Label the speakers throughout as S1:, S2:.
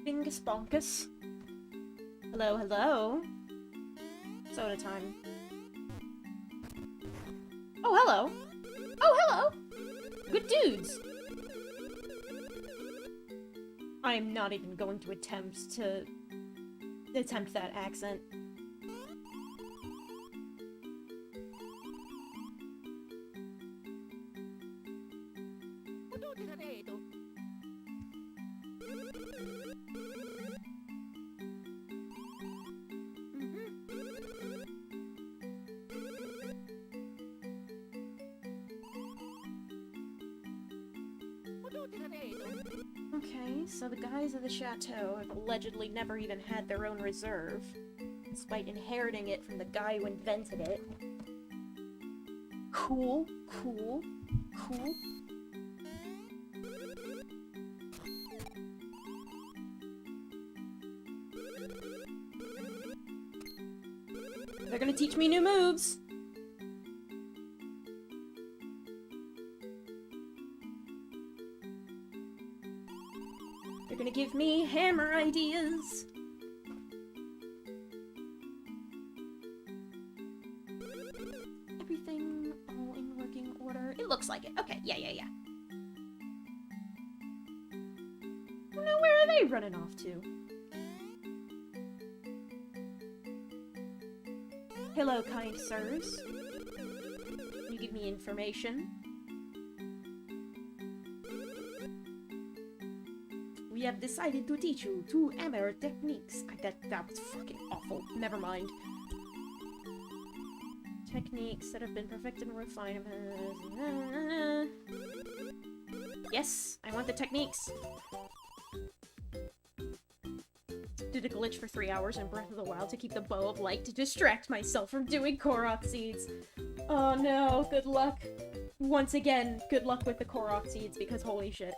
S1: Bingus bonkus. Hello, hello. Soda time. Oh, hello. Oh, hello. Good dudes. I'm not even going to attempt that accent. Okay, so the guys of the chateau have allegedly never even had their own reserve, despite inheriting it from the guy who invented it. Cool, cool, cool. They're gonna teach me new moves! They're gonna give me hammer ideas! Everything all in working order? It looks like it. Okay, yeah. Oh no, where are they running off to? Hello, kind sirs. Can you give me information? We have decided to teach you 2 hammer techniques. That was fucking awful. Never mind. Techniques that have been perfected and refined. Yes, I want the techniques. Did a glitch for 3 hours in Breath of the Wild to keep the bow of light to distract myself from doing Korok seeds. Oh no, good luck. Once again, good luck with the Korok seeds because holy shit.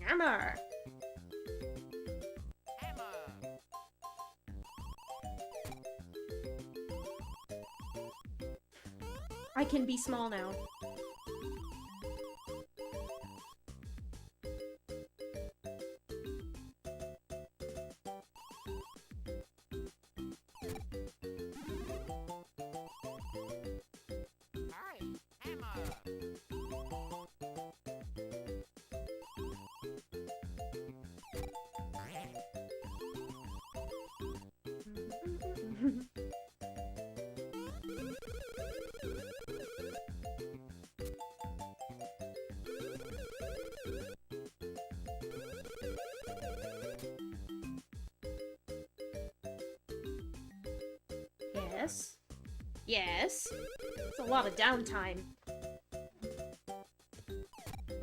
S1: Hammer! I can be small now. Yes. Yes. It's a lot of downtime.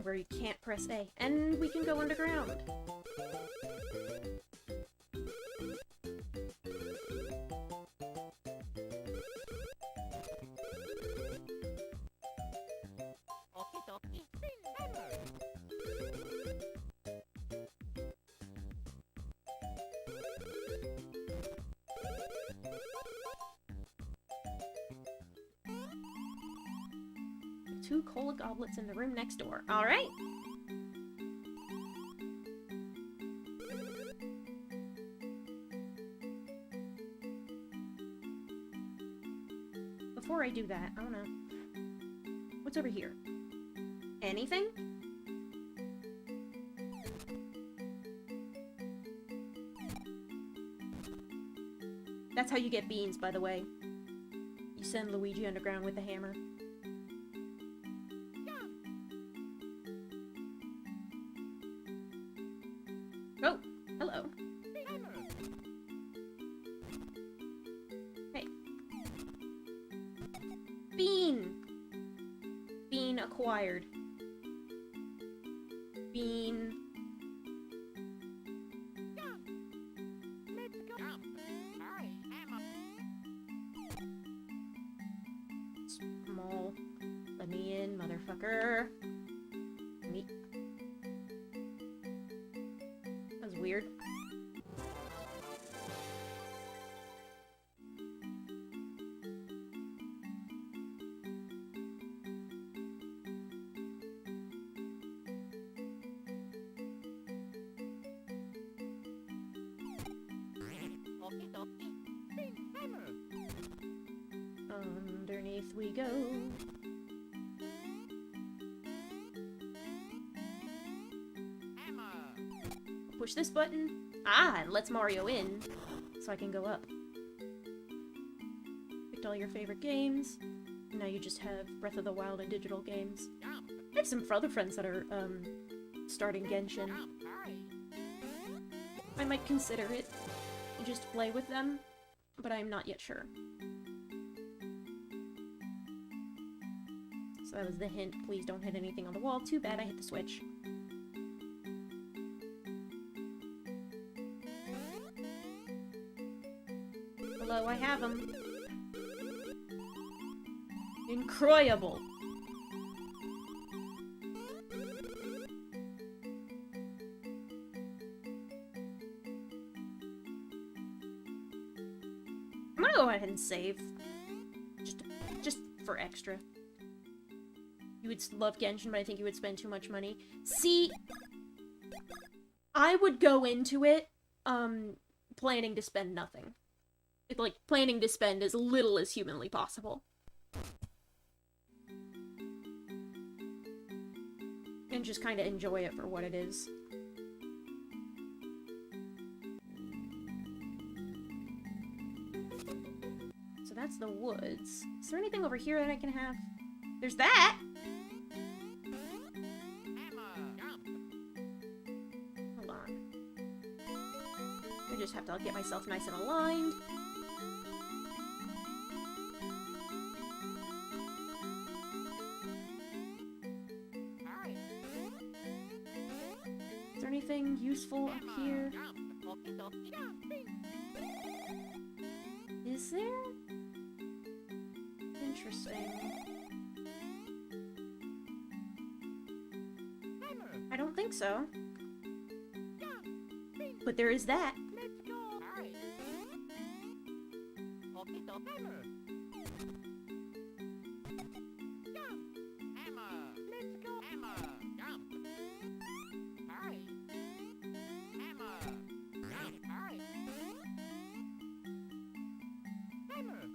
S1: Where you can't press A. And we can go underground. Two cola goblets in the room next door. Alright! Before I do that, I wanna... What's over here? Anything? That's how you get beans, by the way. You send Luigi underground with the hammer. Oh, hello. Hey. Bean! Bean acquired. Bean... Small. Let me in, motherfucker. Me. That was weird. Underneath we go. Push this button. Ah, it lets Mario in, so I can go up. Picked all your favorite games. Now you just have Breath of the Wild and digital games. I have some other friends that are, starting Genshin. I might consider it, and just play with them, but I'm not yet sure. So that was the hint. Please don't hit anything on the wall. Too bad I hit the switch. Hello, I have him. Incroyable. I'm gonna go ahead and save. Just for extra. You would love Genshin, but I think you would spend too much money. See, I would go into it, planning to spend nothing. Like, planning to spend as little as humanly possible. And just kind of enjoy it for what it is. So that's the woods. Is there anything over here that I can have? There's that! Hold on. I just have to get myself nice and aligned. Is there anything useful up here? Is there? Interesting. I don't think so. But there is that.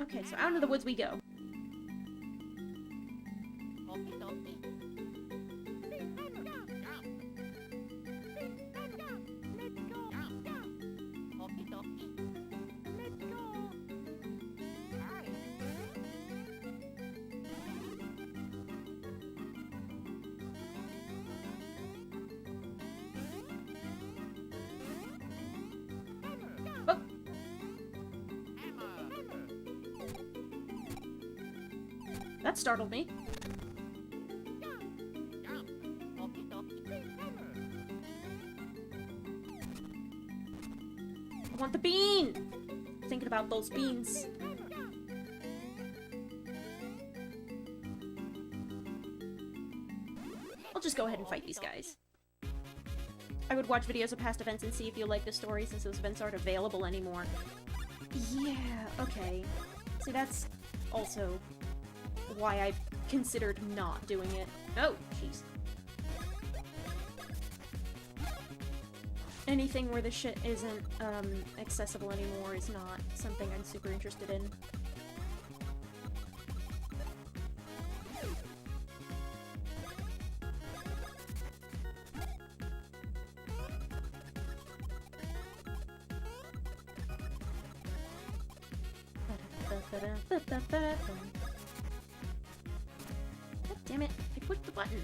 S1: Okay, so out into the woods we go. That startled me. I want the bean! Thinking about those beans. I'll just go ahead and fight these guys. I would watch videos of past events and see if you like the story since those events aren't available anymore. Yeah, okay. See, that's also why I've considered not doing it. Oh, jeez. Anything where the shit isn't, accessible anymore is not something I'm super interested in. God damn it, I pushed the button.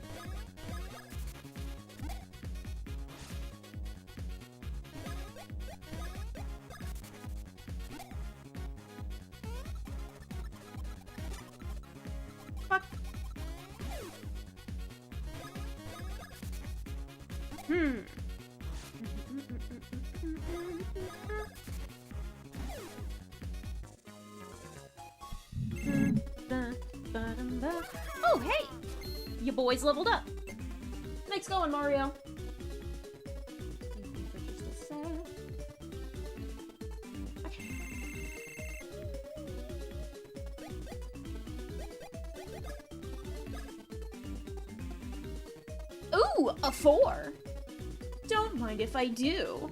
S1: Fuck. Oh, hey! You boys leveled up. Nice going, Mario. Okay. Ooh, a 4. Don't mind if I do.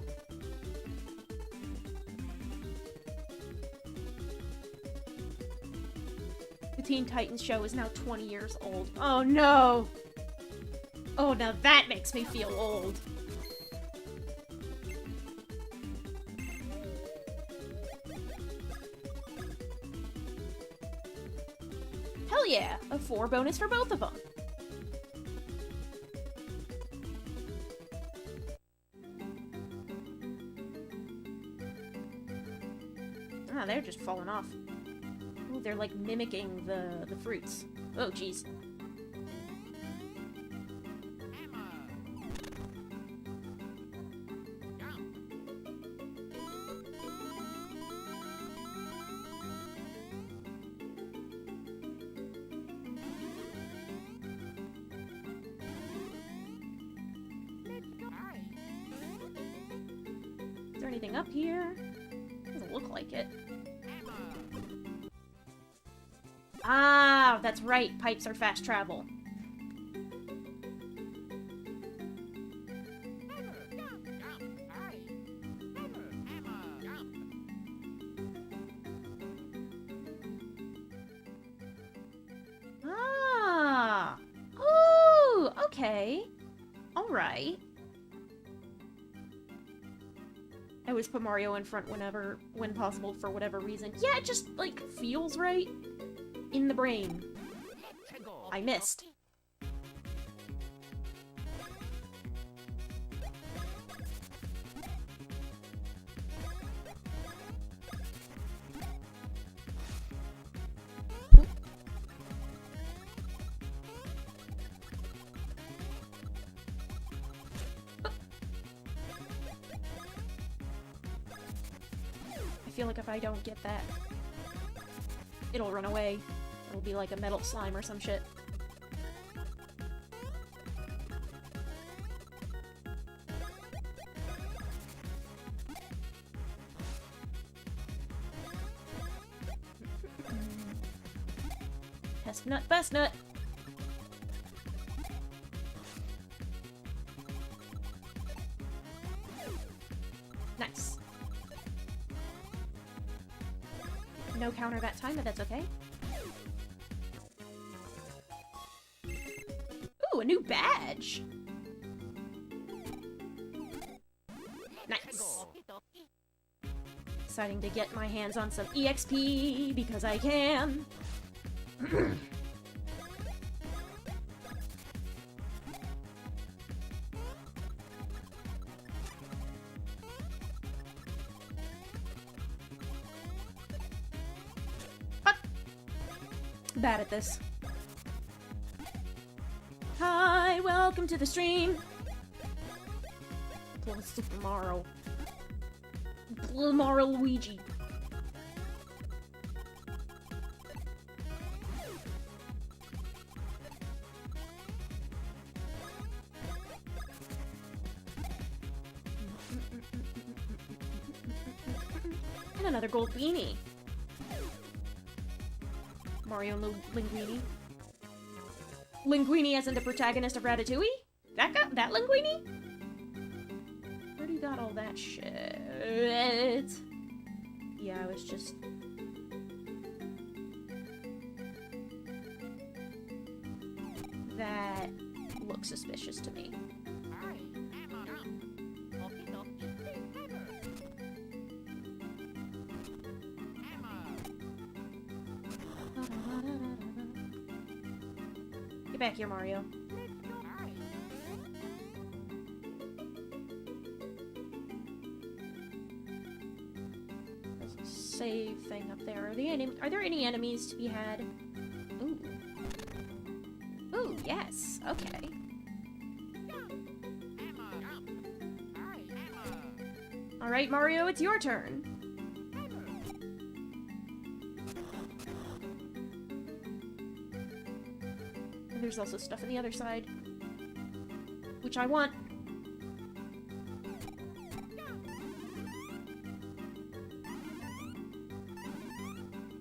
S1: Teen Titans show is now 20 years old. Oh no! Oh, now that makes me feel old. Hell yeah! A 4 bonus for both of them. Ah, they're just falling off. Ooh, they're like mimicking the fruits. Oh, jeez. Is there anything up here? Doesn't look like it. Ah, that's right. Pipes are fast travel. Ah. Ooh, okay. All right. I always put Mario in front when possible for whatever reason. Yeah, it just, like, feels right in the brain. I missed. I feel like if I don't get that, it'll run away. It'll be like a metal slime or some shit. Best nut, best nut! Nice. No counter that time, but that's okay. Ooh, a new badge! Nice. Deciding to get my hands on some EXP because I can. Bad at this. Hi, welcome to the stream. Playing Super Mario. Mario Luigi. And another gold beanie. Mario Linguini. Linguini as in the protagonist of Ratatouille? That Linguini? Where do you got all that shit? Yeah, I was just... That looks suspicious to me. Get back here, Mario. There's a save thing up there. Are there any enemies to be had? Ooh. Ooh, yes. Okay. Alright, Mario, it's your turn. There's also stuff on the other side, which I want.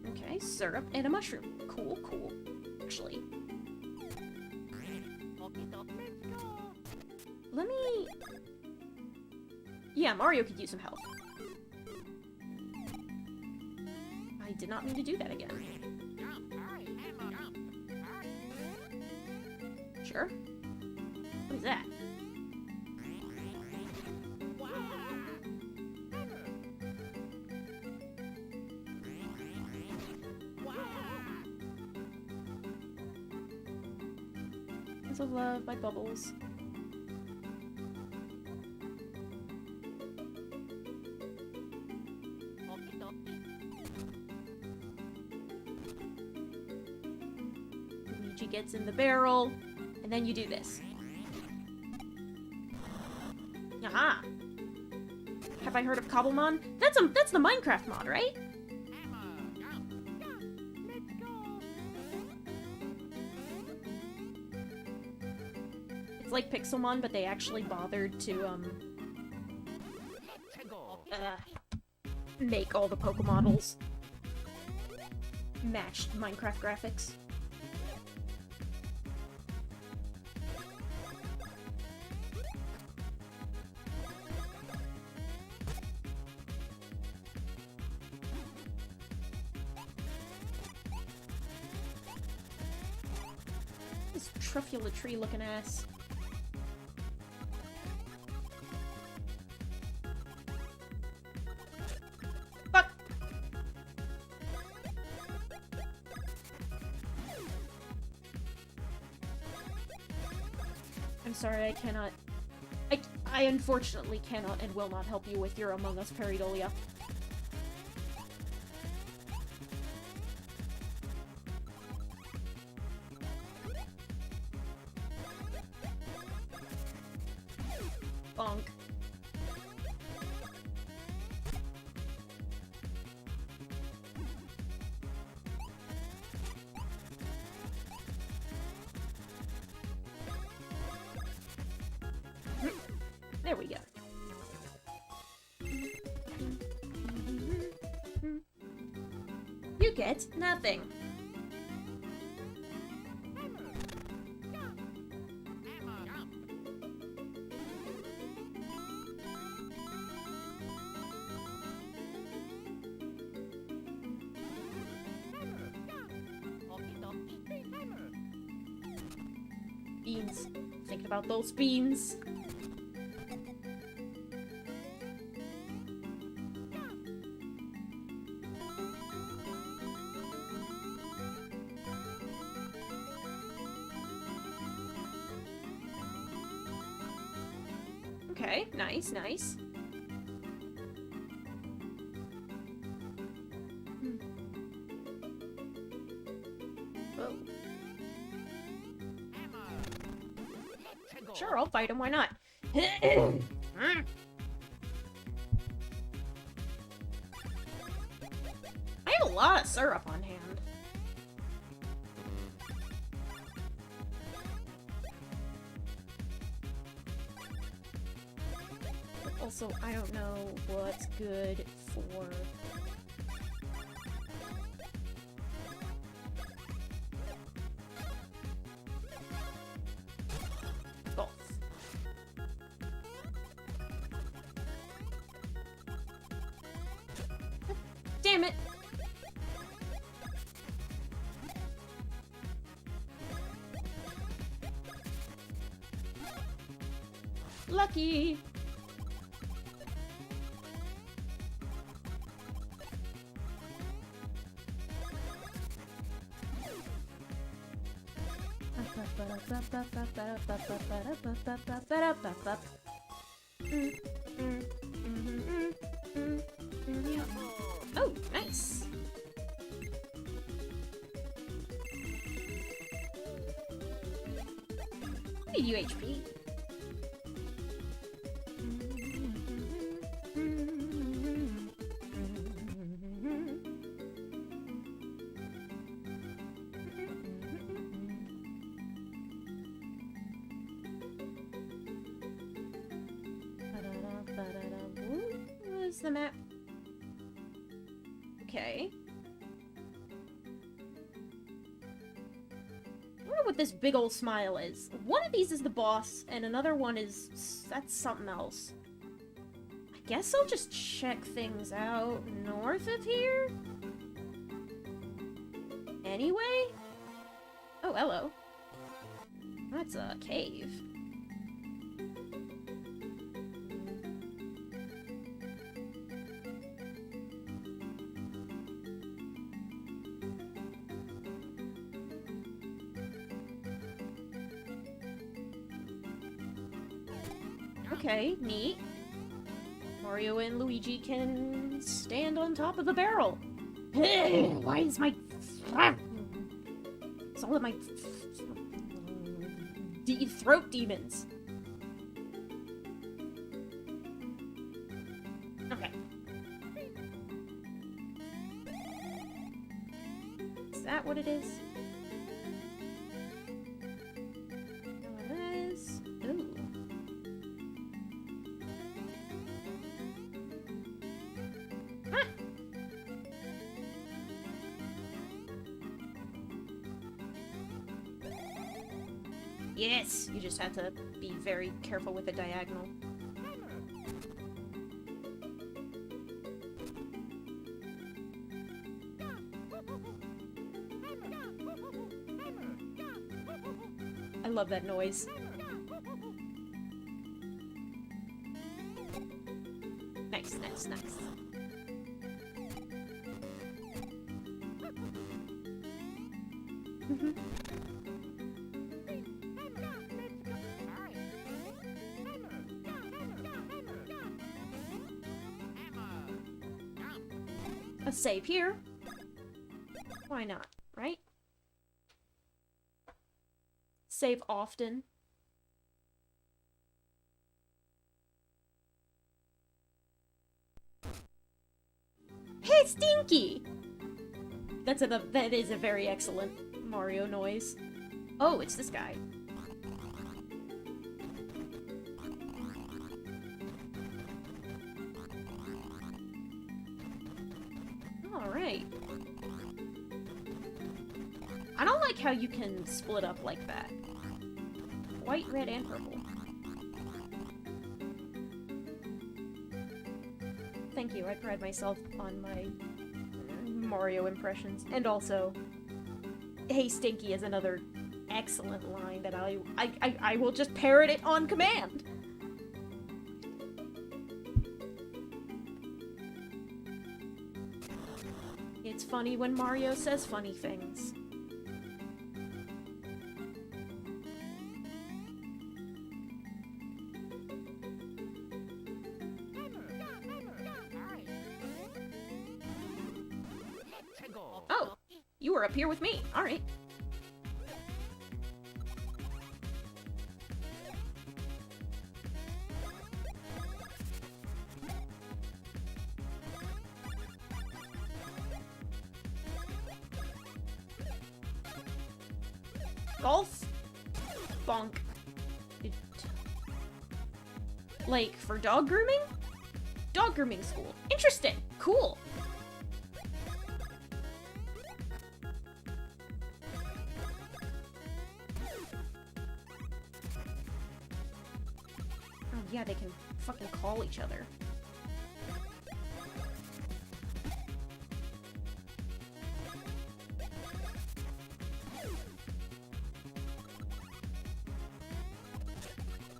S1: Okay, syrup and a mushroom. Cool, cool. Actually, let me... Yeah, Mario could use some help. I did not mean to do that again. Sure. What is that? Hands of Love by Bubbles. Luigi gets in the barrel, and then you do this. Aha! Have I heard of Cobblemon? That's the Minecraft mod, right? It's like Pixelmon, but they actually bothered to, make all the Pokemodels matched Minecraft graphics. This truffula tree looking ass. Fuck! I'm sorry, I cannot. I unfortunately cannot and will not help you with your Among Us pareidolia. Bonk. There we go. You get nothing. Beans. Thinking about those beans. Okay, nice, nice. Whoa. Sure, I'll fight him, why not? I have a lot of syrup on hand. Also, I don't know what's good for... both. Damn it! Lucky! Oh, nice. I need UHP. Where's the map? Okay. I wonder what this big old smile is. One of these is the boss, and another one is... that's something else. I guess I'll just check things out north of here? Anyway? Oh, hello. That's a cave. Okay, neat. Mario and Luigi can stand on top of the barrel. Why is my... It's all of my... throat demons. Okay. Is that what it is? Oh, it is. Ooh. Huh. Yes! You just have to be very careful with the diagonal. I love that noise. Nice, nice, nice. A save here. Why not, right? Save often. Hey, Stinky! That is a very excellent Mario noise. Oh, it's this guy. Alright. I don't like how you can split up like that. White, red, and purple. Thank you, I pride myself on my Mario impressions. And also, hey Stinky is another excellent line that I will just parrot it on command! It's funny when Mario says funny things. Oh, you were up here with me. All right. Golf? Bonk. Like, for dog grooming? Dog grooming school. Interesting. Cool. Oh yeah, they can fucking call each other.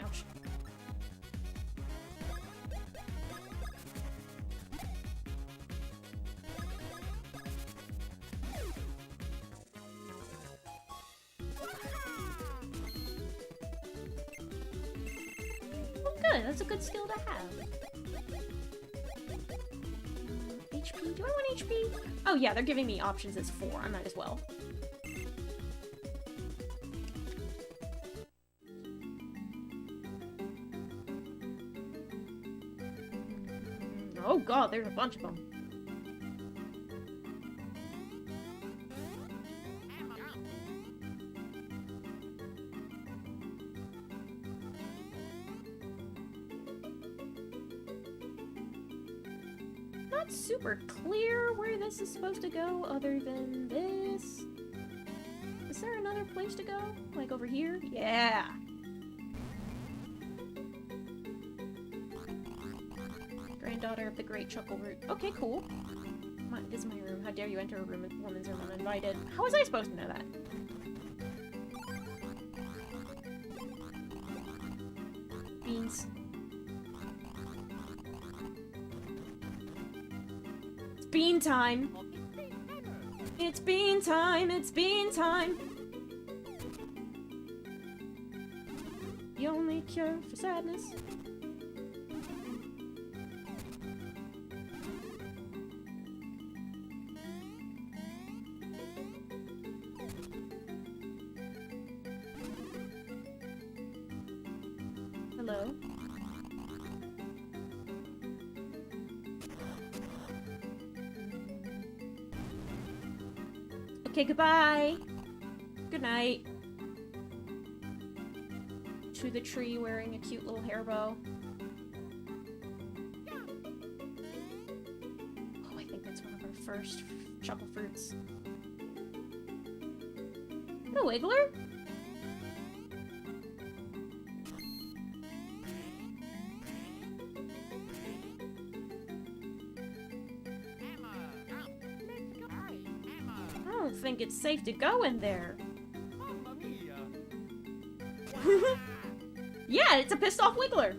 S1: Ouch. Good, that's a good skill to have. HP? Do I want HP? Oh yeah, they're giving me options as 4. I might as well. Oh god, there's a bunch of them. Not super clear where this is supposed to go other than this. Is there another place to go? Like over here? Yeah! Granddaughter of the Great Chuckle Root. Okay, cool. This is my room. How dare you enter a woman's room uninvited? How was I supposed to know that? beans. It's bean time. It's bean time. It's bean time. The only cure for sadness. Hello? Okay, goodbye. Good night. To the tree wearing a cute little hair bow. Oh, I think that's one of our first chuckle fruits. Hello, Wiggler? I don't think it's safe to go in there. Yeah, it's a pissed off Wiggler.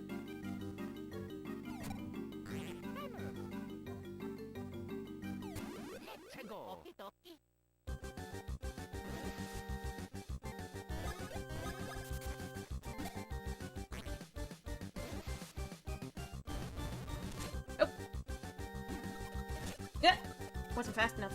S1: Oh. Yeah, wasn't fast enough.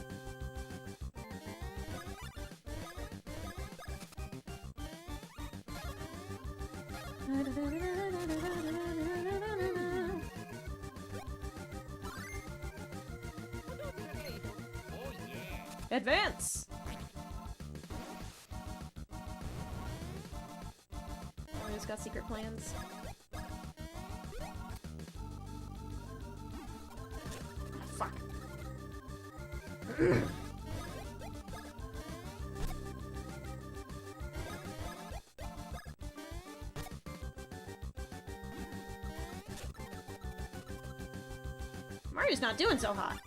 S1: Advance! Oh, he's got secret plans. Oh, fuck. Mario's not doing so hot.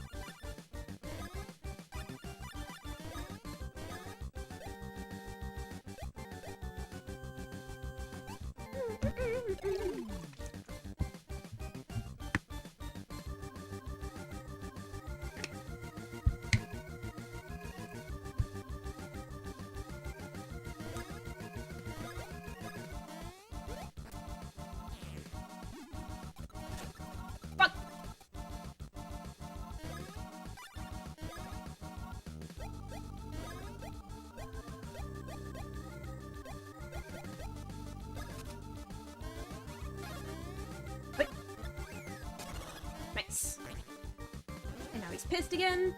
S1: Nice. And now he's pissed again.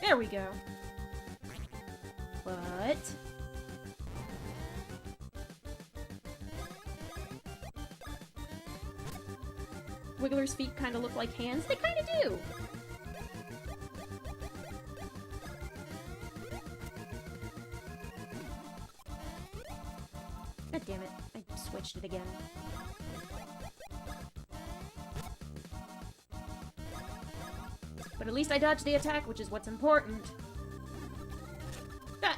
S1: There we go. But... Wiggler's feet kind of look like hands. They kind of do. God damn it. I switched it again. But at least I dodged the attack, which is what's important. Ah.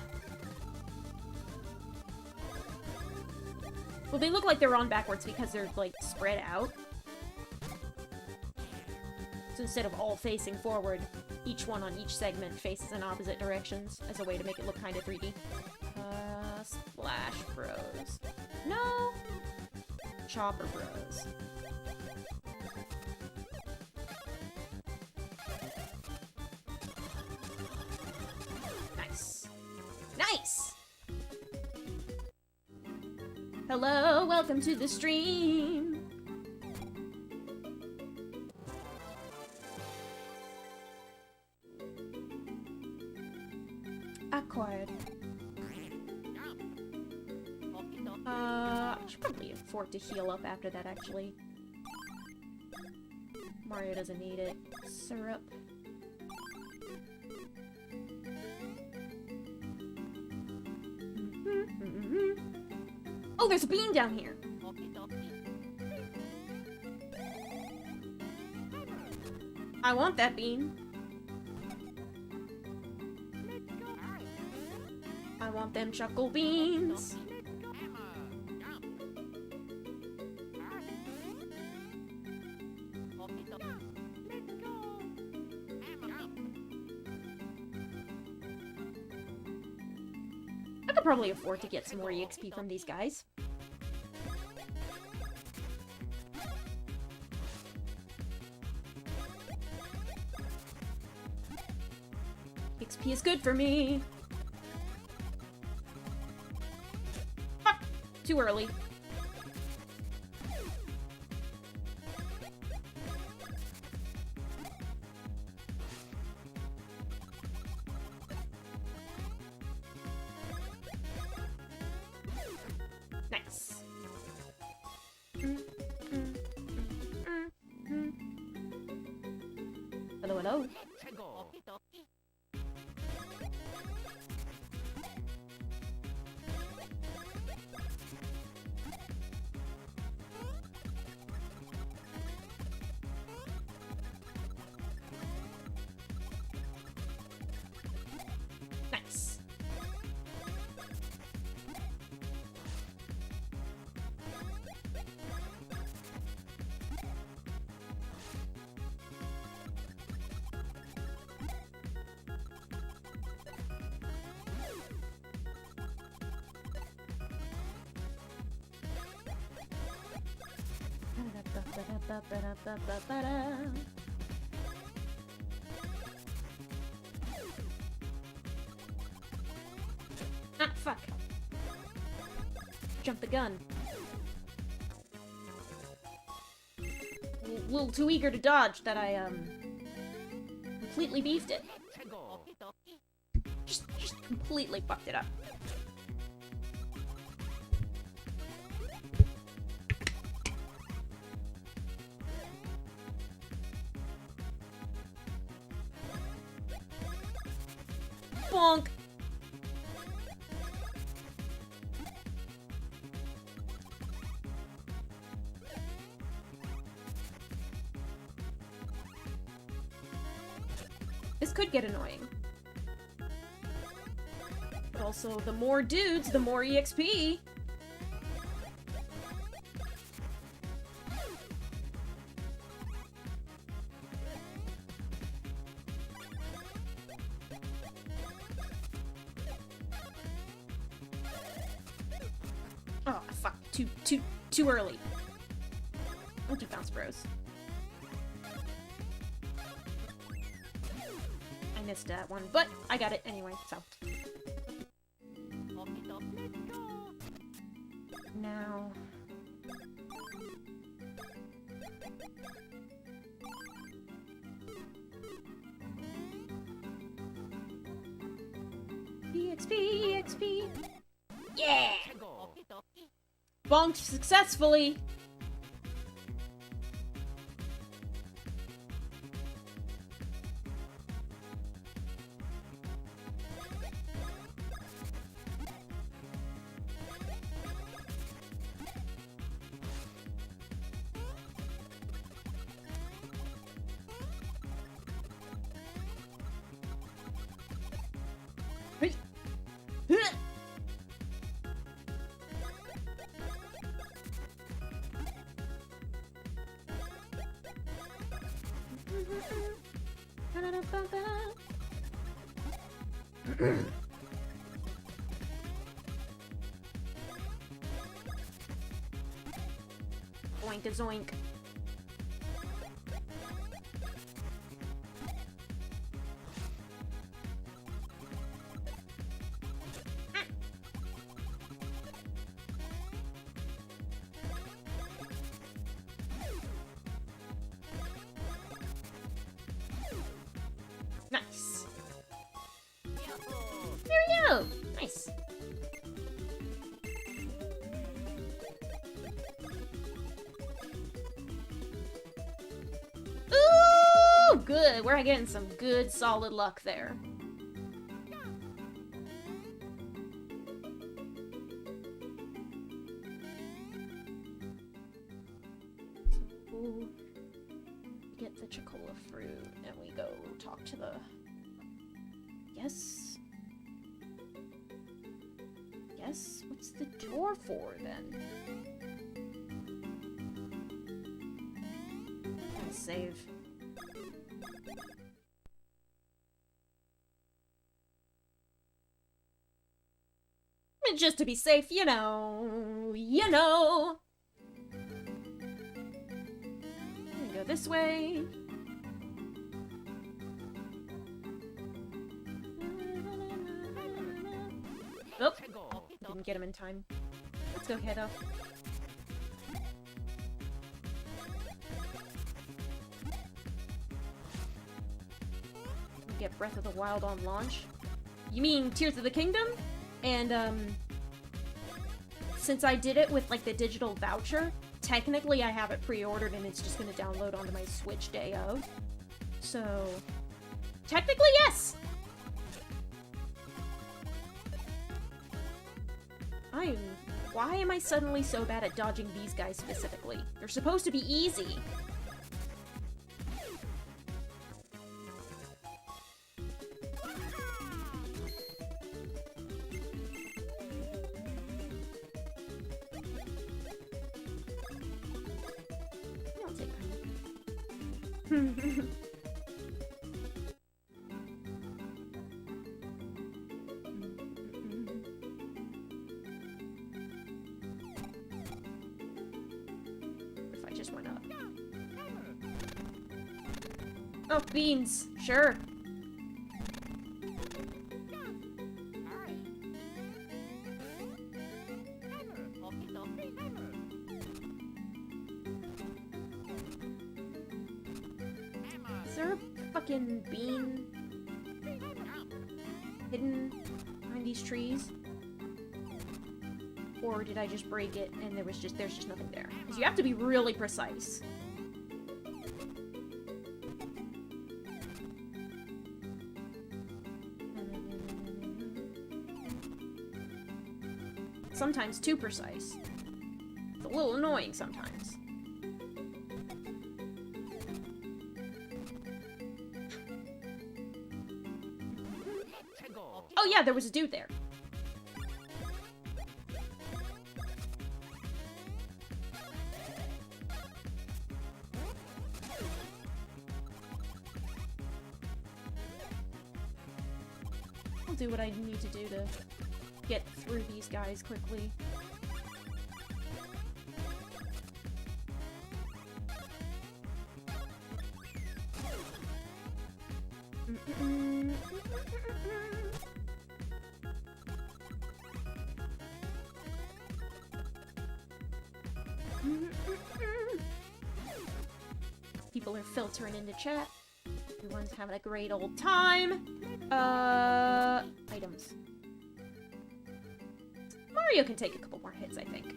S1: Well, they look like they're on backwards because they're, like, spread out. So instead of all facing forward, each one on each segment faces in opposite directions as a way to make it look kind of 3D. Splash Bros. No! Chopper Bros. Nice. Nice! Hello, welcome to the stream! Acquired. I should probably afford to heal up after that, actually. Mario doesn't need it. Syrup. Oh, there's a bean down here! I want that bean. want them chuckle beans. I could probably afford to get some more EXP from these guys. XP is good for me. Fuck! Too early. Nice. Hello, hello. Nice. Ah, fuck. Jump the gun. A little too eager to dodge that I, completely beefed it. Just completely fucked it up. Bonk! This could get annoying. But also, the more dudes, the more EXP! Oh, fuck. Too early. Don't do bounce bros. I missed that one, but I got it anyway, so. Now... EXP, EXP! Yeah! Bonked successfully! Oink a zoink. Nice. There we go. Nice. Ooh, good. We're getting some good, solid luck there. So, get the chocola fruit, and we go talk to the... Yes? guess. What's the door for, then? Let's save. And just to be safe, you know. Go this way. Oh, didn't get him in time. Let's go, kiddo. Get Breath of the Wild on launch. You mean Tears of the Kingdom? And, since I did it with, like, the digital voucher, technically I have it pre-ordered and it's just gonna download onto my Switch day of. So, technically, yes! Why am I suddenly so bad at dodging these guys specifically? They're supposed to be easy. I'll take that. Oh, beans. Sure. Is there a fucking bean hidden behind these trees? Or did I just break it and there's just nothing there? Because you have to be really precise. Sometimes too precise. It's a little annoying sometimes. Oh yeah, there was a dude there. I'll do what I need to do to get through these guys quickly. People are filtering into chat. Everyone's having a great old time. Items. Mario can take a couple more hits, I think.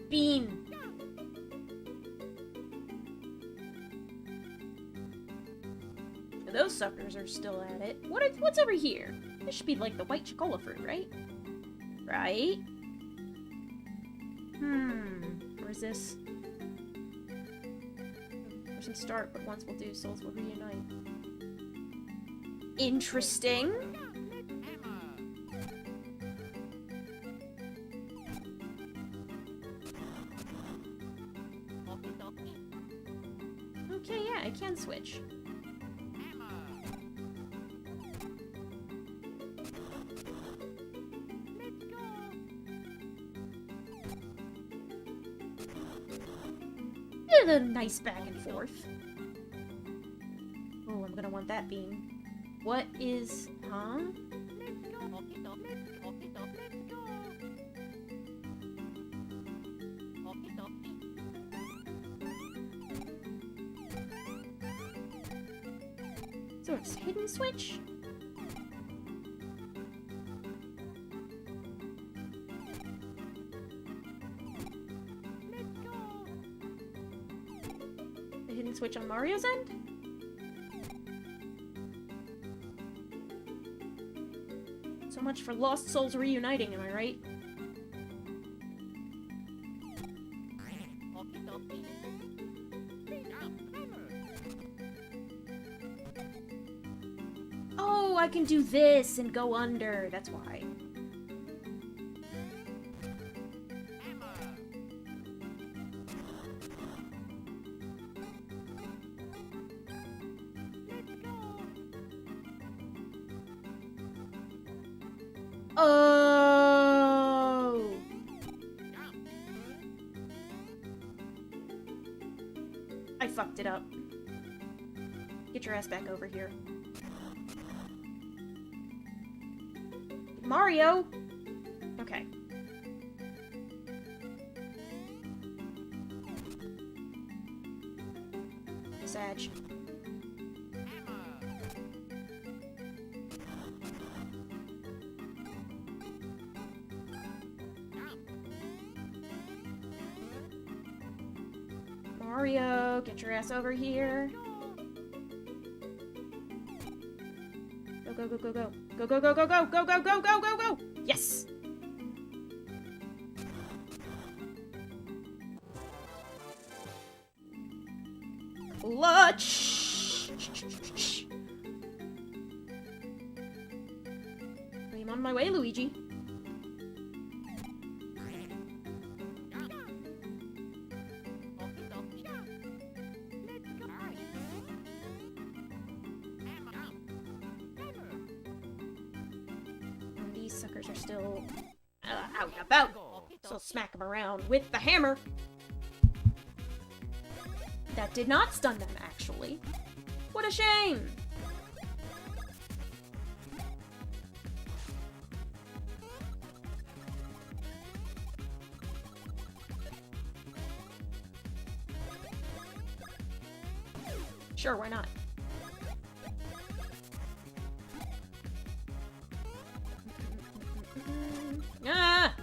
S1: Bean. Those suckers are still at it. What's over here? This should be like the white chocola fruit, right? Right? Or is this? Person start, but once we'll do, souls will reunite. Interesting. Okay, yeah, I can switch. A nice back and forth. Oh, I'm gonna want that bean. What is... huh? So it's hidden switch? Switch on Mario's end? So much for Lost Souls reuniting, am I right? I can do this and go under. That's why. Oh! I fucked it up. Get your ass back over here. Mario! Okay. Sag. Mario, get your ass over here. Go, go, go, go, go. Go, go, go, go, go, go, go, go, go, go, go! Yes! Clutch! I'm on my way, Luigi. These suckers are still out and about, so I'll smack them around with the hammer. That did not stun them, actually. What a shame! Sure, why not? Ah!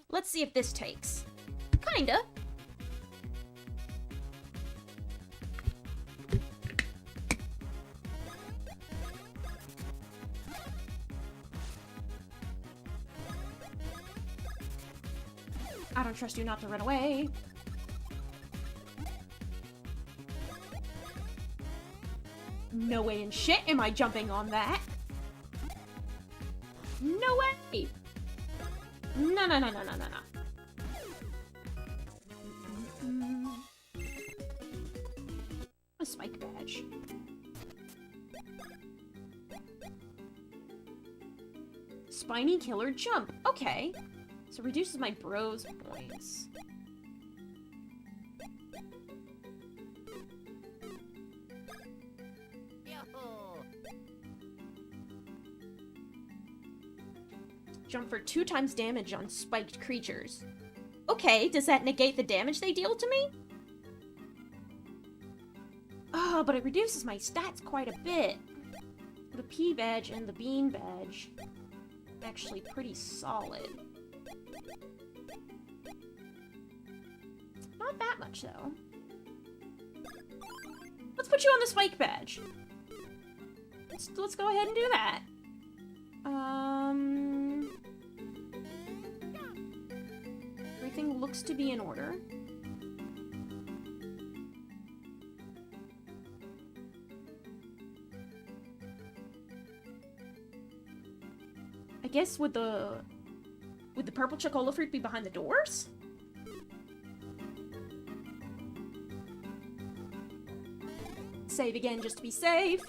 S1: Let's see if this takes. Kinda. I don't trust you not to run away. No way in shit am I jumping on that. No way! No, no, no, no, no, no, no. A spike badge. Spiny killer jump. Okay. So reduces my bros points. Jump for 2 times damage on spiked creatures. Okay, does that negate the damage they deal to me? Oh, but it reduces my stats quite a bit. The P badge and the bean badge. Actually pretty solid. Not that much, though. Let's put you on the spike badge. Let's go ahead and do that. Everything looks to be in order. I guess would the purple chocola fruit be behind the doors? Save again just to be safe.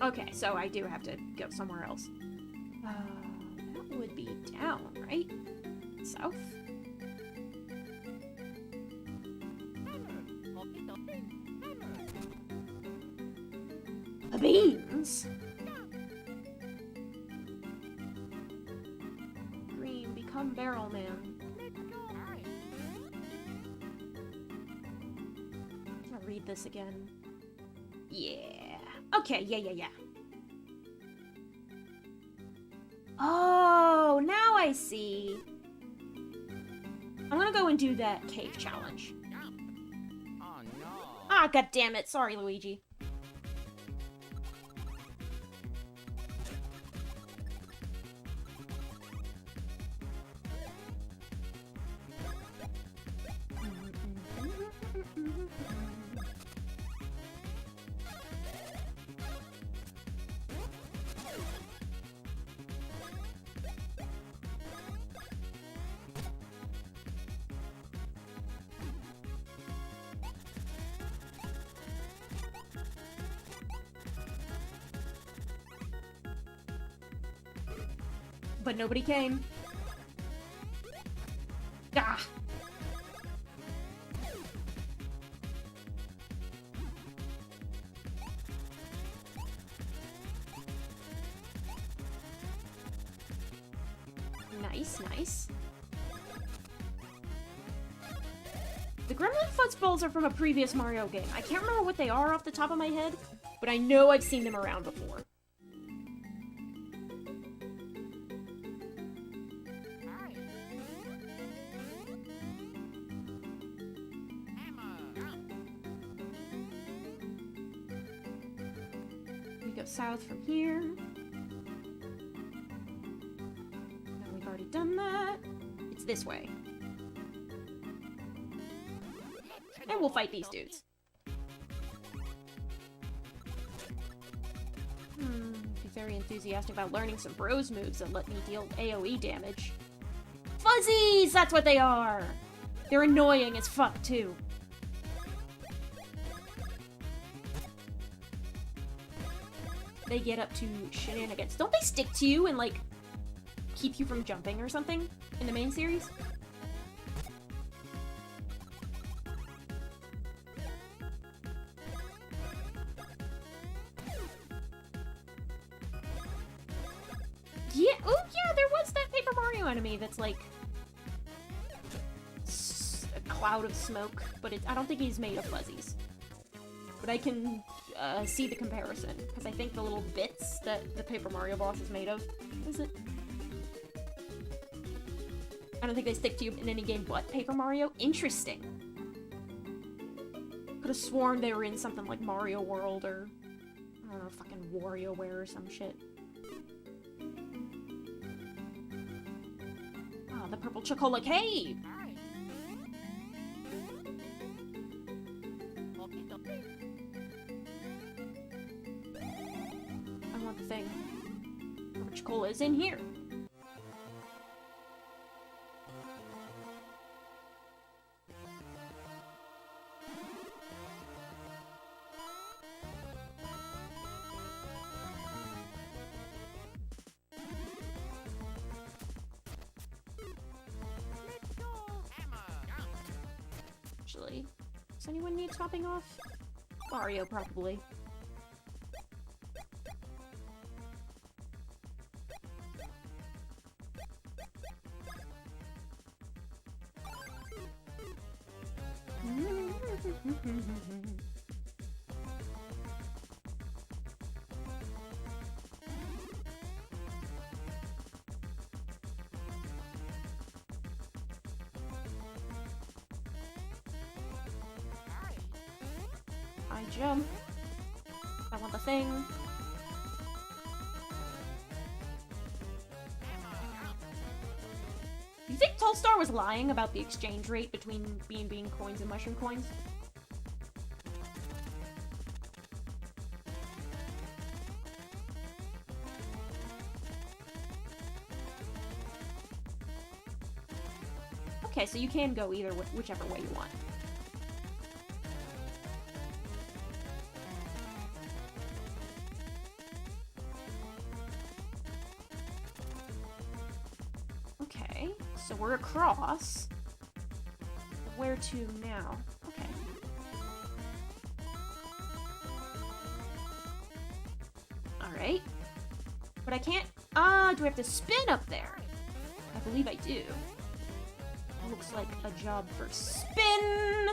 S1: Okay, so I do have to go somewhere else. That would be down, right? South? The beans! Green, become Barrel Man. I'm gonna read this again. Yeah. Okay, yeah. Oh, now I see. I'm gonna go and do that cave challenge.
S2: Oh no.
S1: Ah, goddammit. Sorry, Luigi. But nobody came. Ah! Nice. The Gremlin Footballs are from a previous Mario game. I can't remember what they are off the top of my head, but I know I've seen them around before. We go south from here. No, we've already done that. It's this way. And we'll fight these dudes. Be very enthusiastic about learning some bros moves that let me deal AoE damage. Fuzzies! That's what they are! They're annoying as fuck, too. They get up to shenanigans. Don't they stick to you and, like, keep you from jumping or something in the main series? Yeah, oh yeah, there was that Paper Mario enemy that's like a cloud of smoke, but I don't think he's made of fuzzies. But I can see the comparison, because I think the little bits that the Paper Mario boss is made of, is it? I don't think they stick to you in any game but Paper Mario. Interesting. Could have sworn they were in something like Mario World or, I don't know, fucking WarioWare or some shit. Oh, the Purple Chocola Cave! I want the thing. Purple Chocola is in here. Actually, does anyone need topping off? Mario, probably. I jump. I want the thing. You think Tolstar was lying about the exchange rate between Bean coins and mushroom coins? Okay, so you can go either whichever way you want. Okay, so we're across. Where to now? Okay. Alright. But I can't... Ah, do I have to spin up there? I believe I do. Looks like a job for spin!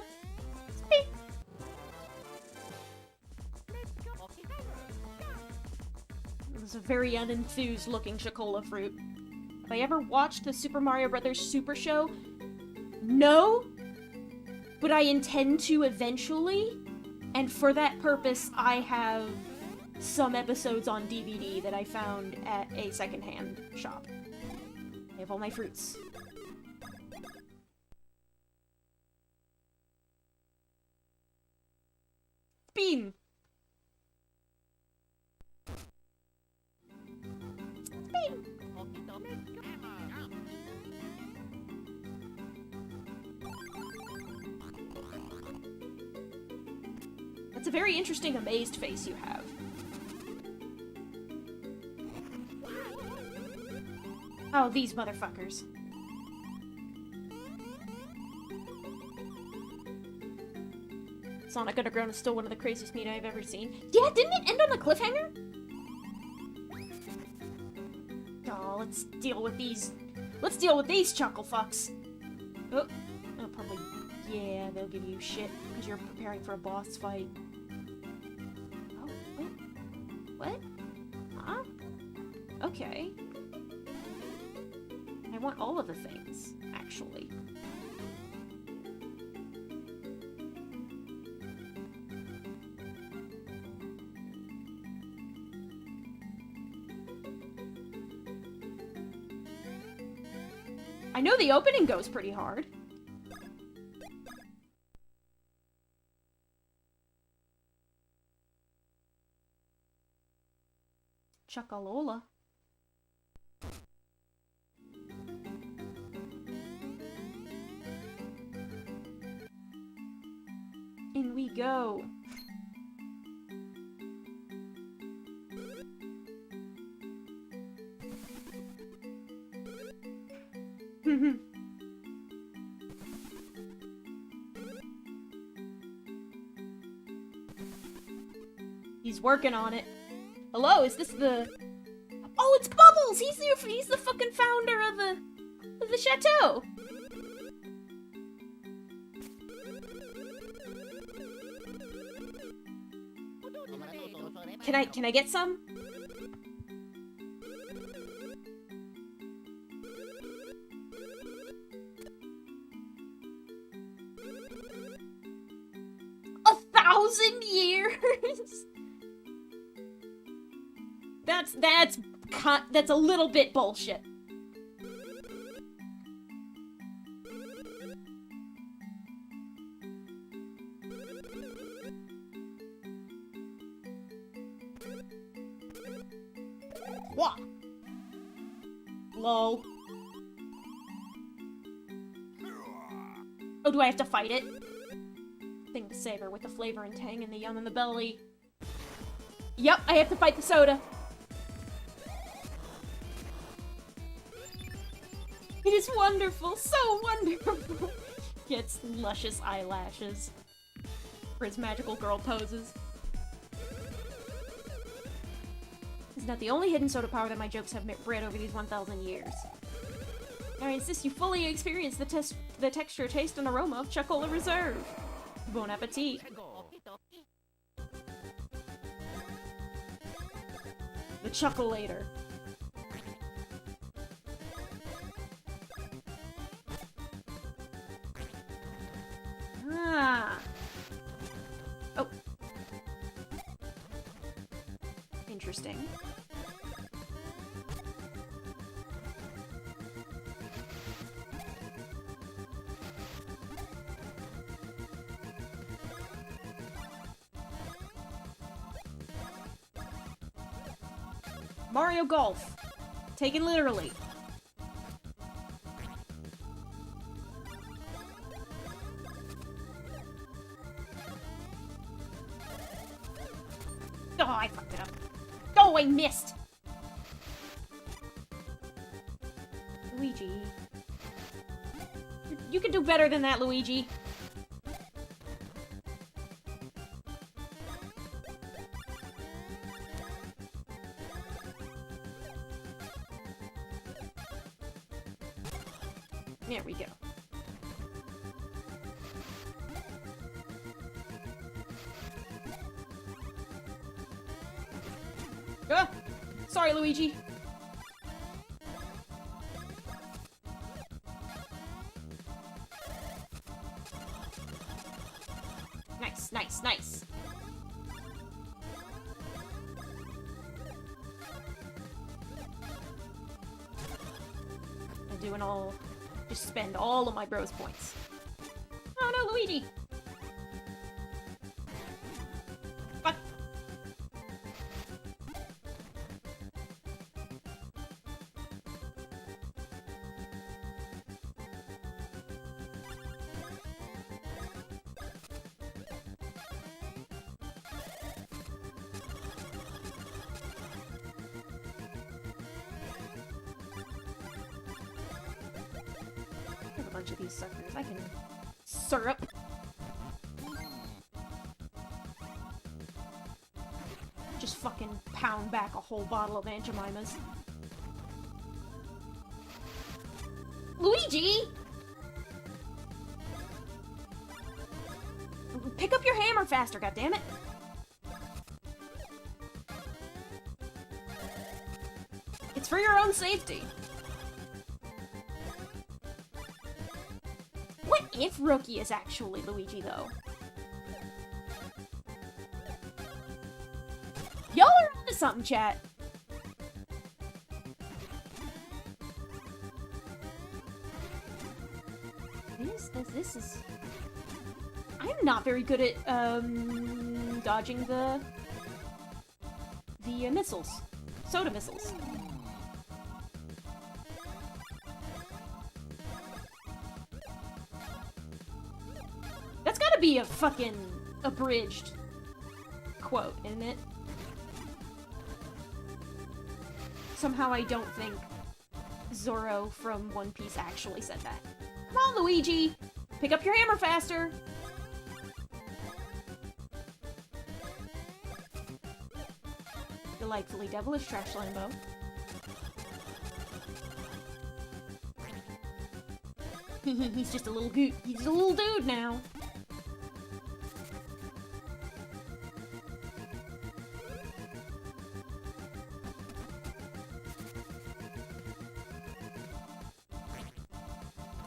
S1: Spin! This is a very unenthused looking Chocola fruit. Have I ever watched the Super Mario Brothers Super Show? No, but I intend to eventually, and for that purpose I have some episodes on DVD that I found at a secondhand shop. I have all my fruits. Bean! Bean! That's a very interesting amazed face you have. Oh, these motherfuckers. Sonic Underground is still one of the craziest meat I've ever seen. Yeah, didn't it end on a cliffhanger? Oh, let's deal with these. Let's deal with these chuckle fucks. Oh, probably. Yeah, they'll give you shit because you're preparing for a boss fight. Oh, wait. What? Huh? Okay. I want all of the things, actually. I know the opening goes pretty hard. Chocolola. In we go. He's working on it. Hello, is this the... Oh, it's Bubbles! He's the fucking founder of the chateau! Can I get some? A 1,000 years? That's a little bit bullshit. What? Lol. Oh, do I have to fight it? Thing to savor with the flavor and tang and the yum in the belly. Yep, I have to fight the soda. It is wonderful, so wonderful. Gets luscious eyelashes for his magical girl poses. It's not the only hidden soda power that my jokes have bred over these 1,000 years. I insist you fully experience the texture, taste, and aroma of Chocola Reserve. Bon appetit. The Chocolator. Ah. Oh. Interesting. Mario Golf. Taken literally. Oh, I fucked it up. Oh, I missed! Luigi. You can do better than that, Luigi. There we go. Sorry, Luigi. Nice, nice, nice. I'm doing all... Just spend all of my bros points. Oh no, Luigi! Fuck! I have a bunch of these suckers. I can... Syrup. Just fucking pound back a whole bottle of Aunt Jemima's. Luigi! Pick up your hammer faster, goddammit! It's for your own safety. What if Rookie is actually Luigi, though? Y'all are onto something, chat. This is... I'm not very good at, dodging the missiles. Soda missiles. That's gotta be a fucking abridged quote, isn't it? Somehow I don't think Zoro from One Piece actually said that. Come on, Luigi! Pick up your hammer faster! Delightfully devilish trash Lambo. He's just a little goot. He's a little dude now.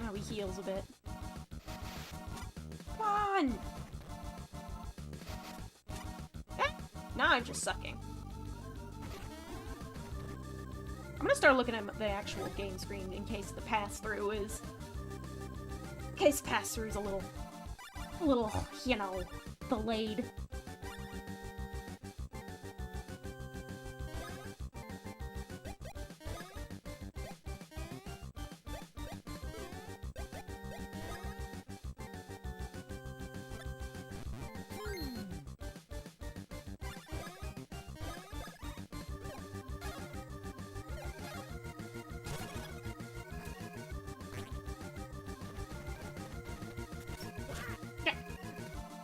S1: Oh, he heals a bit. Come on! Now I'm just sucking. I'm gonna start looking at the actual game screen in case the pass-through is... In case pass-through is a little, you know, delayed.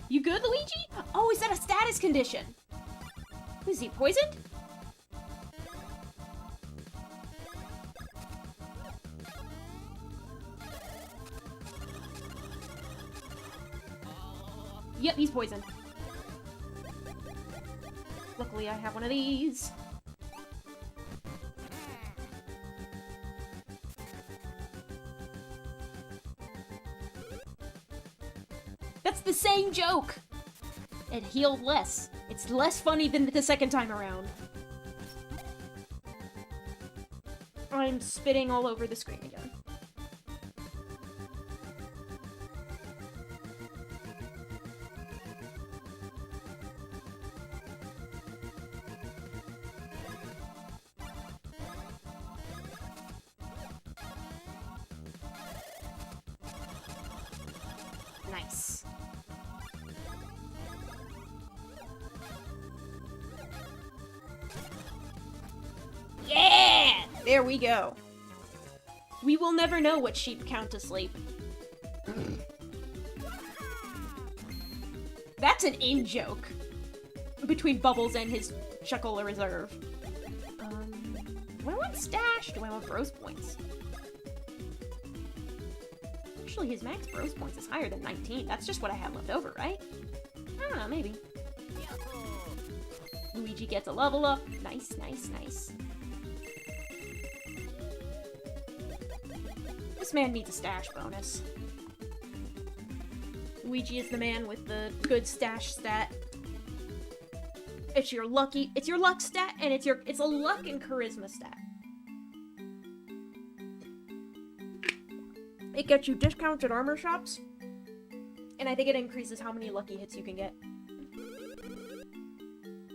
S1: You good, Luigi? Oh, is that a status condition? Is he poisoned? Yep, he's poisoned. Luckily, I have one of these. That's the same joke! It healed less. It's less funny than the second time around. I'm spitting all over the screen again. Nice. Yeah! There we go. We will never know what sheep count to sleep. That's an in-joke. Between Bubbles and his Chuckle Reserve. Do I want stash? Do I want bros points? Actually, his max bros points is higher than 19. That's just what I have left over, right? I don't know, maybe. Luigi gets a level up. Nice, nice, nice. This man needs a stash bonus. Luigi is the man with the good stash stat. It's your luck stat, and it's a luck and charisma stat. It gets you discounts at armor shops, and I think it increases how many lucky hits you can get.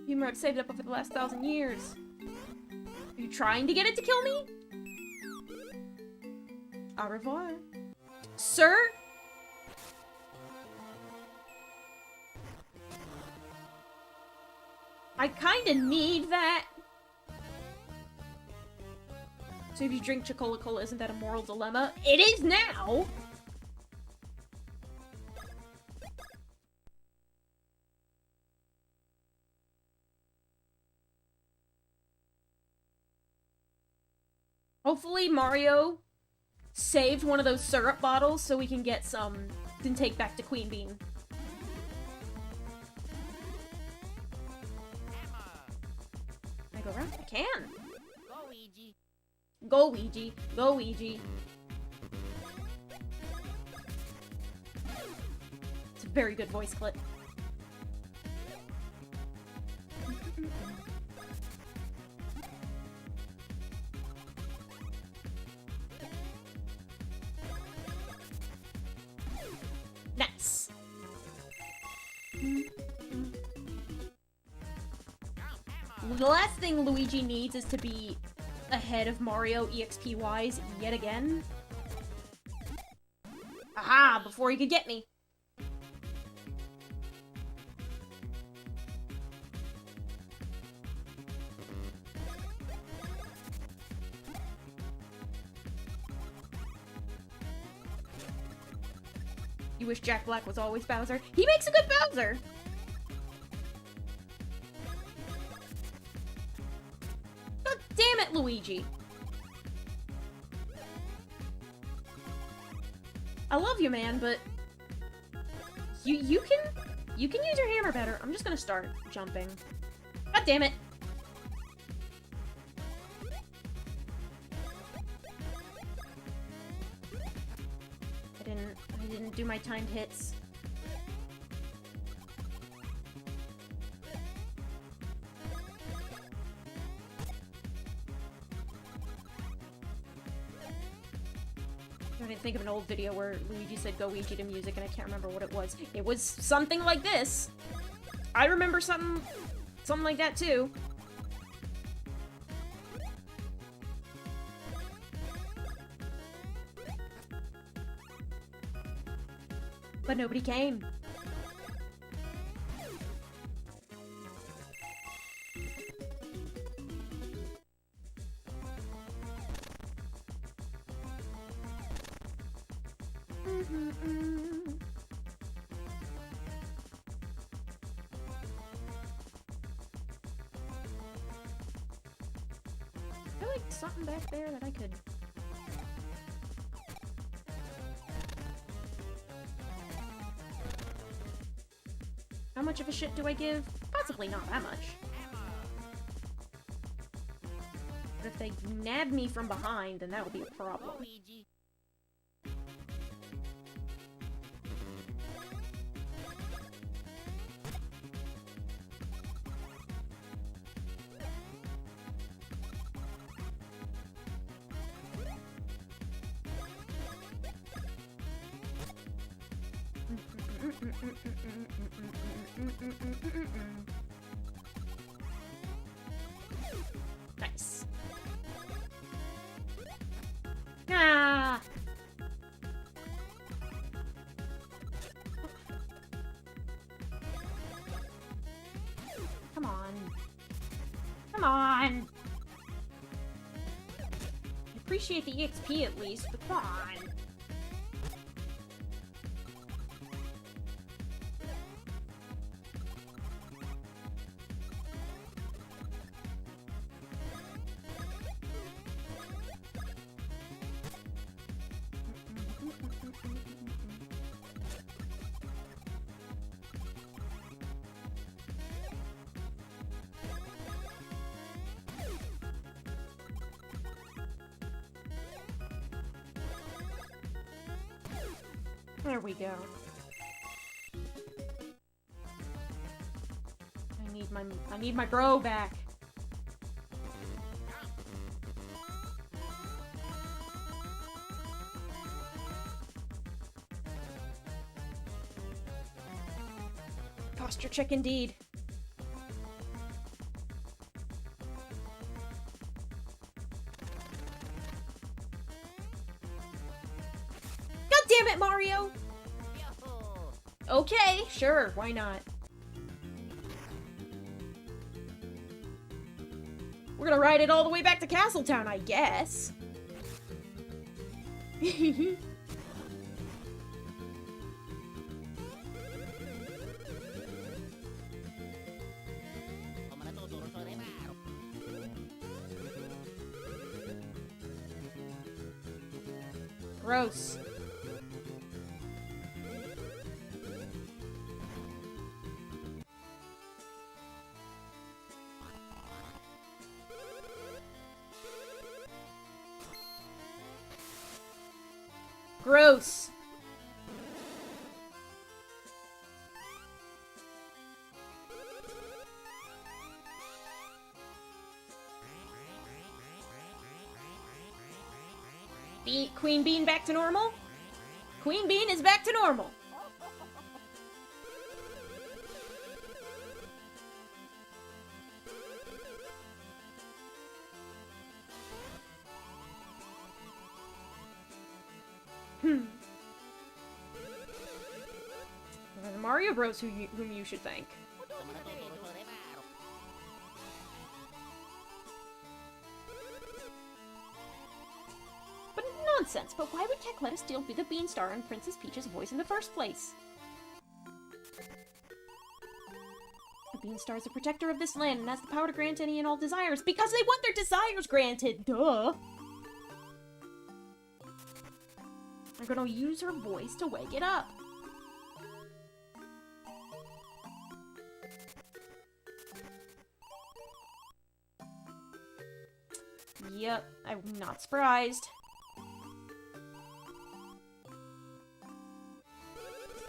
S1: You have saved up over the last 1,000 years. Are you trying to get it to kill me? Au revoir. Sir? I kinda need that. So if you drink Chocola-Cola, isn't that a moral dilemma? It is now! Hopefully Mario saved one of those syrup bottles so we can get some and take back to Queen Bean. Can I go around? I can!
S2: Go, Luigi.
S1: Go, Ouija. Go, Ouija. It's a very good voice clip. Nice. The last thing Luigi needs is to be ahead of Mario EXP-wise yet again. Aha! Before he could get me. You wish Jack Black was always Bowser? He makes a good Bowser! God damn it, Luigi! I love you, man, but you can use your hammer better. I'm just gonna start jumping. God damn it! I didn't do my timed hits. I didn't think of an old video where Luigi said go Ouija to music and I can't remember what it was. It was something like this. I remember something like that too. But nobody came. I feel like something back there that I could... How much of a shit do I give? Possibly not that much. But if they nab me from behind, then that will be a problem.
S2: Luigi.
S1: Nice. Ah! Come on. Come on! I appreciate the EXP at least, but come on. There we go. I need my bro back. Posture check indeed. God damn it, Mario! Okay, sure, why not? We're gonna ride it all the way back to Castletown, I guess. Gross. Gross. Queen Bean back to normal? Queen Bean is back to normal. The Mario Bros whom you should thank. But nonsense, but why would Keck let us steal Be the Beanstar and Princess Peach's voice in the first place? The Beanstar is a protector of this land and has the power to grant any and all desires because they want their desires granted, duh! I'm gonna use her voice to wake it up. Yep, I'm not surprised.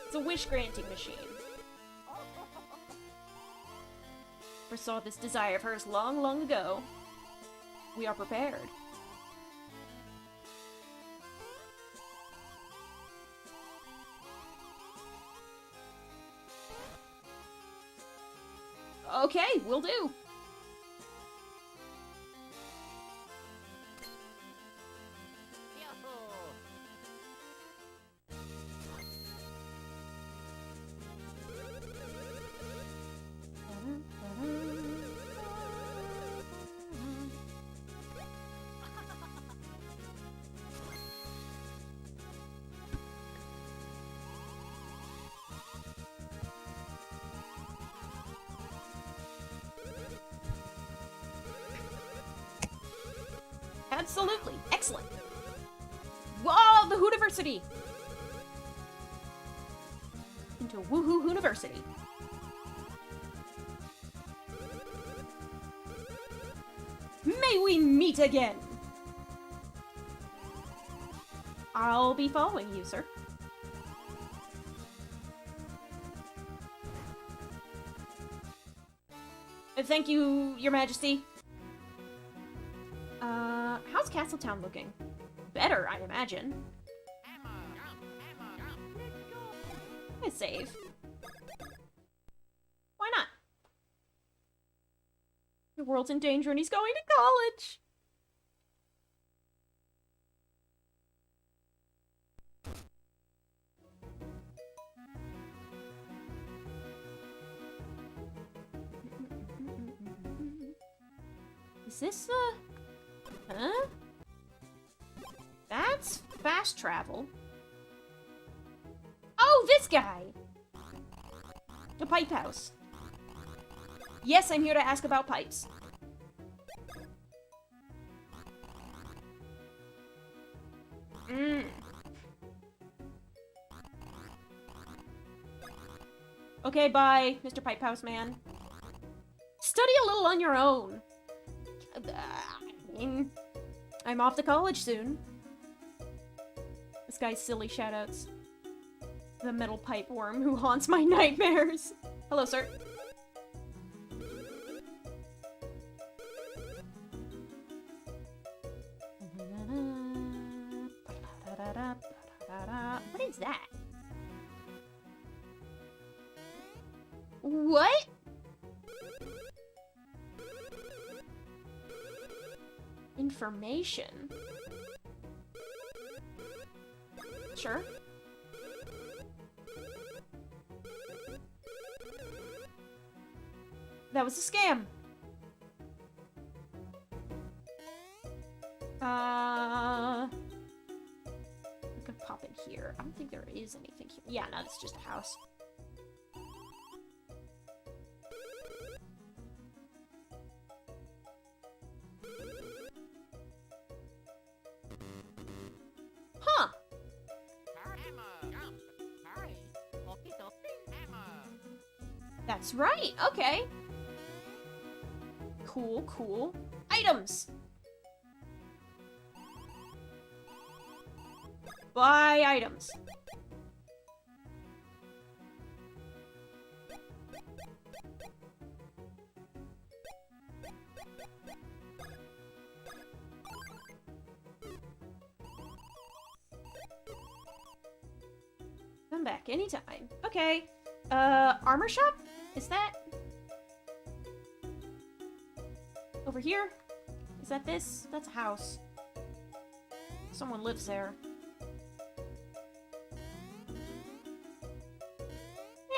S1: It's a wish-granting machine. Foresaw this desire of hers long, long ago. We are prepared. Okay, will do. Absolutely. Excellent. Whoa, the Hooniversity! Into a woohoo Hooniversity. May we meet again! I'll be following you, sir. Thank you, Your Majesty. How's Castletown looking? Better, I imagine. Let's save. Why not? The world's in danger and he's going to college! Is this huh? That's fast travel. Oh, this guy! The pipe house. Yes, I'm here to ask about pipes. Okay, bye, Mr. Pipe House Man. Study a little on your own. I'm off to college soon. This guy's silly shoutouts. The metal pipe worm who haunts my nightmares. Hello, sir. What is that? What? Information. Sure. That was a scam. I could pop in here. I don't think there is anything here. Yeah, no, it's just a house. Huh. That's right. Okay. Cool, cool. Items! Buy items. Come back anytime. Okay. Armor shop? Is that... over here? Is that this? That's a house. Someone lives there.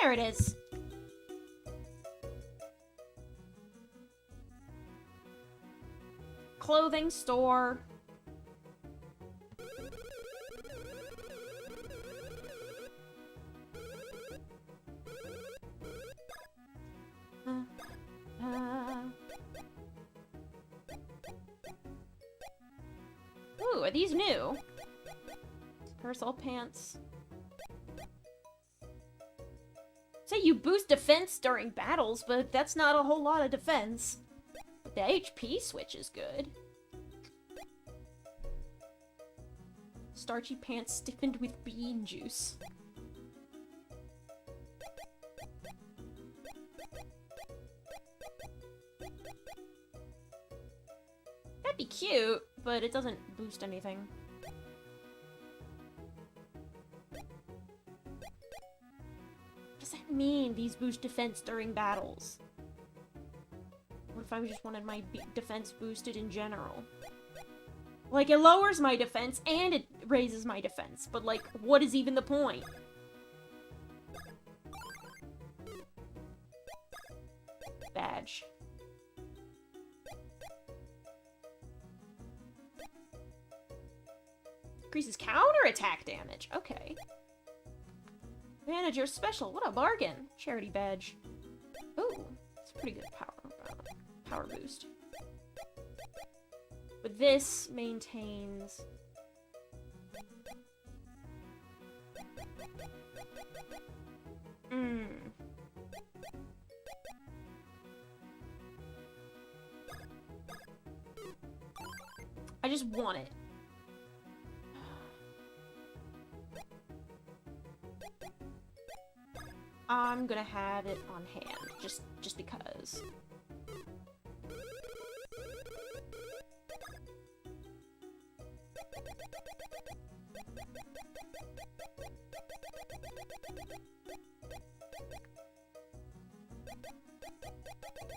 S1: There it is. Clothing store. Ooh, are these new? Parasol pants. Say you boost defense during battles, but that's not a whole lot of defense. But the HP switch is good. Starchy pants stiffened with bean juice. That'd be cute, but it doesn't boost anything. What does that mean, these boost defense during battles? What if I just wanted my defense boosted in general? Like, it lowers my defense and it raises my defense, but like, what is even the point? Badge. Increases counter-attack damage. Okay. Manager special. What a bargain. Charity badge. Ooh, it's a pretty good power boost. But this maintains... I just want it. I'm gonna have it on hand, just because.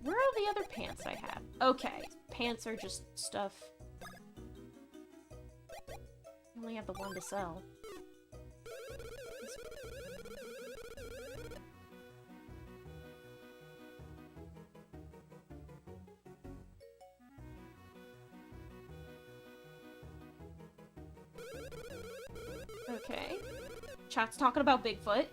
S1: Where are the other pants I have? Okay, pants are just stuff. I only have the one to sell. Okay. Chat's talking about Bigfoot.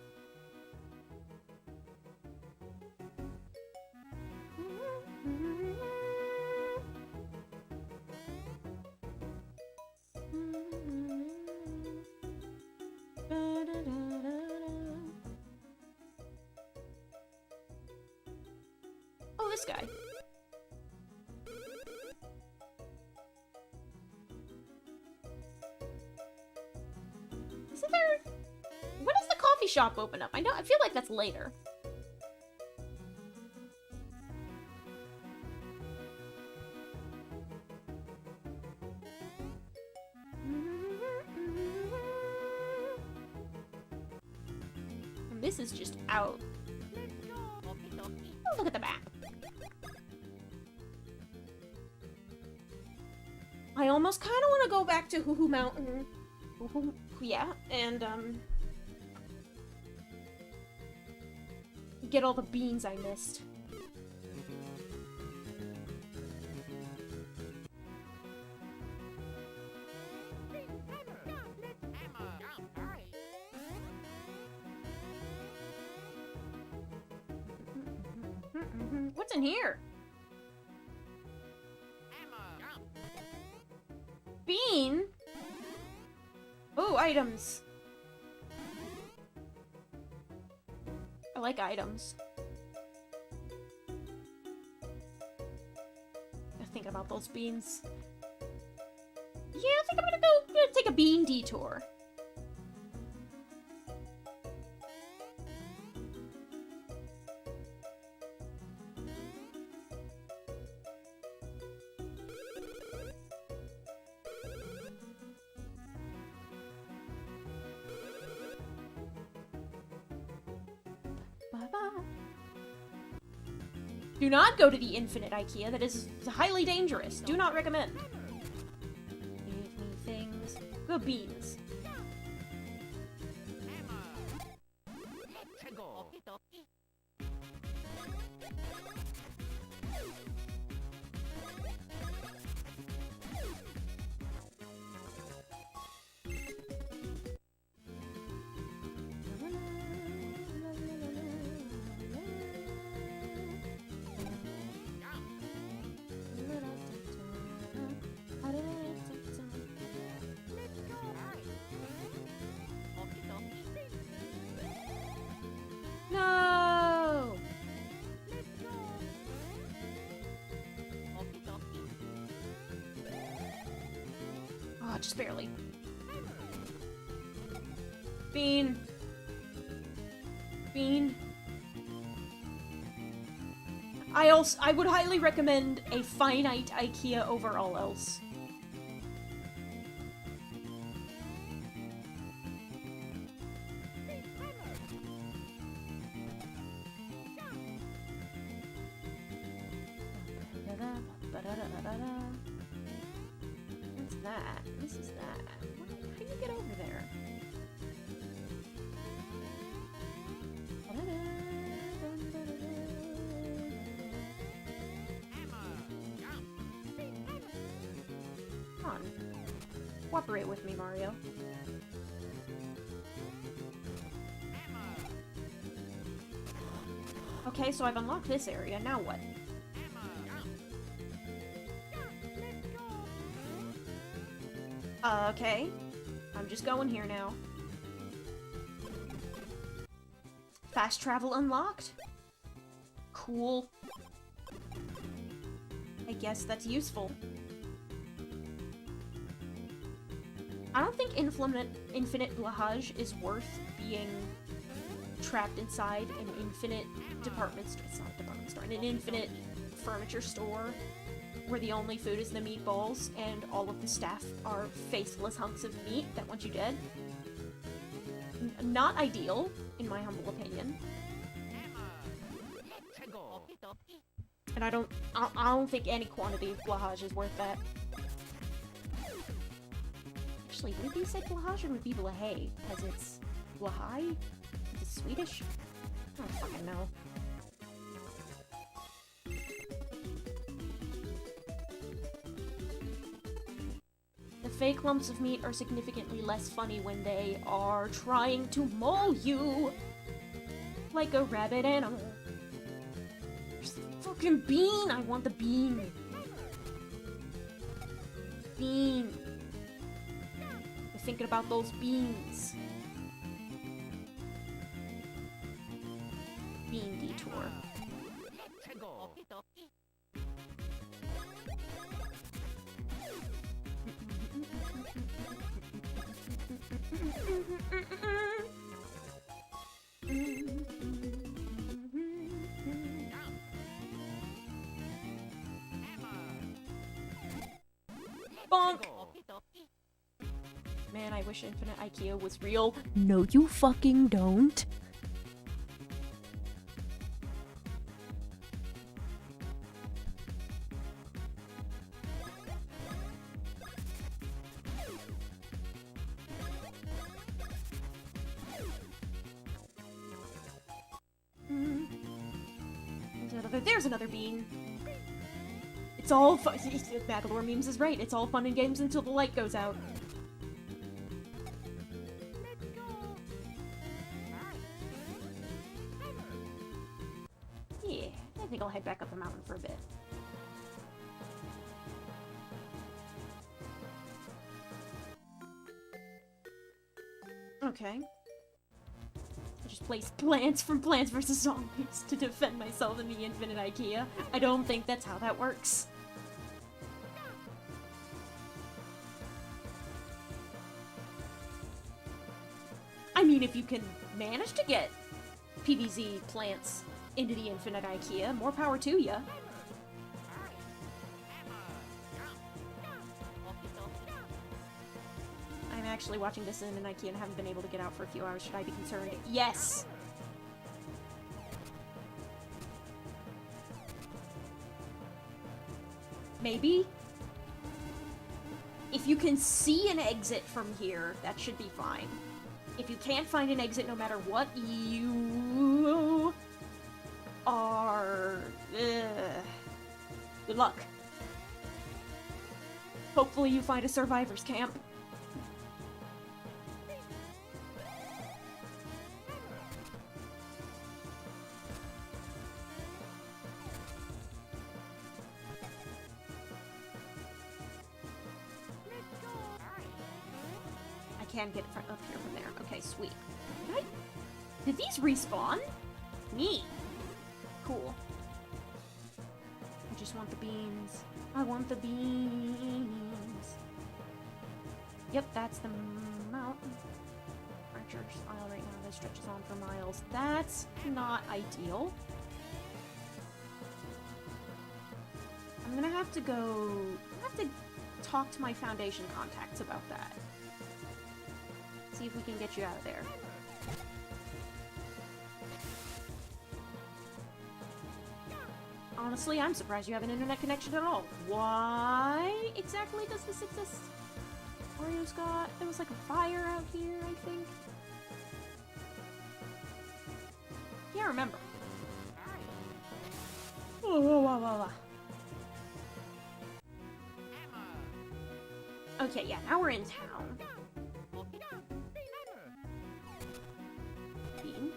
S1: Oh, this guy. Isn't there... When is the coffee coffee shop open up? I feel like that's later. And this is just out. Oh, look at the map. I almost kind of want to go back to Hoo-Hoo Mountain. Yeah, and, get all the beans I missed. What's in here? Bean? Oh, items. I like items. I'm thinking about those beans. Yeah, I think I'm gonna take a bean detour. Do not go to the Infinite IKEA. That is highly dangerous. Do not recommend. Give me things. Go beans. No! Oh, just barely. Bean. Bean. I would highly recommend a finite IKEA over all else. What's that? This is that. How do you get over there? Come on. Cooperate with me, Mario. Okay, so I've unlocked this area. Now what? Okay. I'm just going here now. Fast travel unlocked? Cool. I guess that's useful. I don't think infinite blahage is worth being trapped inside an infinite department store. It's not a department store. An infinite furniture store where the only food is the meatballs and all of the staff are faceless hunks of meat that want you dead. Not ideal, in my humble opinion. And I don't think any quantity of blahage is worth that. Actually, would it be said blahage or would it be blahay? Because it's blahai? Is it Swedish? I don't fucking know. The fake lumps of meat are significantly less funny when they are trying to maul you like a rabid animal. There's the fucking bean! I want the bean! Bean! You're thinking about those beans. Bean detour. Bonk! Man, I wish Infinite IKEA was real. No, you fucking don't. There's another bean. It's all fun. Battledore memes is right. It's all fun and games until the light goes out. Yeah, I think I'll head back up the mountain for a bit. Okay. I just placed plants from Plants vs. Zombies to defend myself in the Infinite IKEA. I don't think that's how that works. I mean, if you can manage to get PvZ plants into the Infinite IKEA, more power to ya. I'm actually watching this in an IKEA and haven't been able to get out for a few hours. Should I be concerned? Yes! Maybe? If you can see an exit from here, that should be fine. If you can't find an exit no matter what, you are... Good luck. Hopefully you find a survivor's camp. I can get up here from there. Okay, sweet. Did these respawn? Neat. Cool. I just want the beans. I want the beans. Yep, that's the mountain. Archer's Isle right now that stretches on for miles. That's not ideal. I'm gonna have to go... I have to talk to my Foundation contacts about that. See if we can get you out of there. Honestly, I'm surprised you have an internet connection at all. Why exactly does this exist? Oreo Scott, there was like a fire out here, I think. Can't remember. Oh, whoa, whoa, whoa, whoa. Okay, yeah, now we're in town. Bean.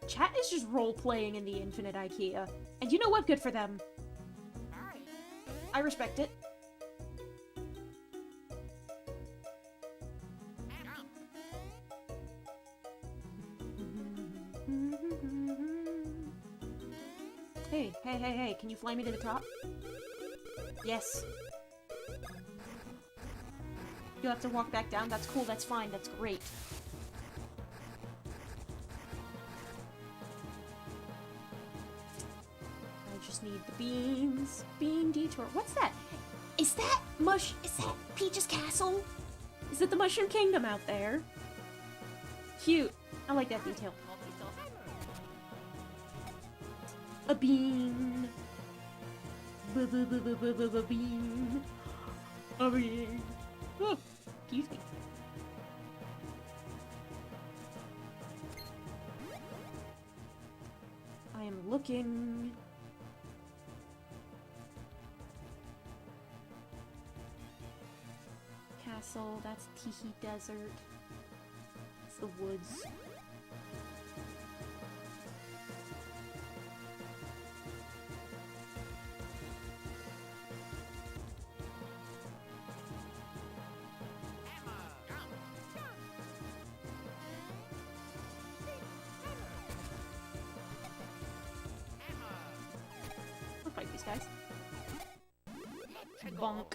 S1: Chat is just role-playing in the Infinite IKEA. And you know what? Good for them. I respect it. Hey, hey, hey, hey, can you fly me to the top? Yes. You'll have to walk back down. That's cool, that's fine, that's great. I just need the beans. Bean detour. What's that? Is that Peach's castle? Is it the Mushroom Kingdom out there? Cute. I like that detail. A bean. Bean. A bean. Oh, excuse me. I am looking. Castle, that's Tiki Desert. It's the woods. I'll fight these guys. Bonk.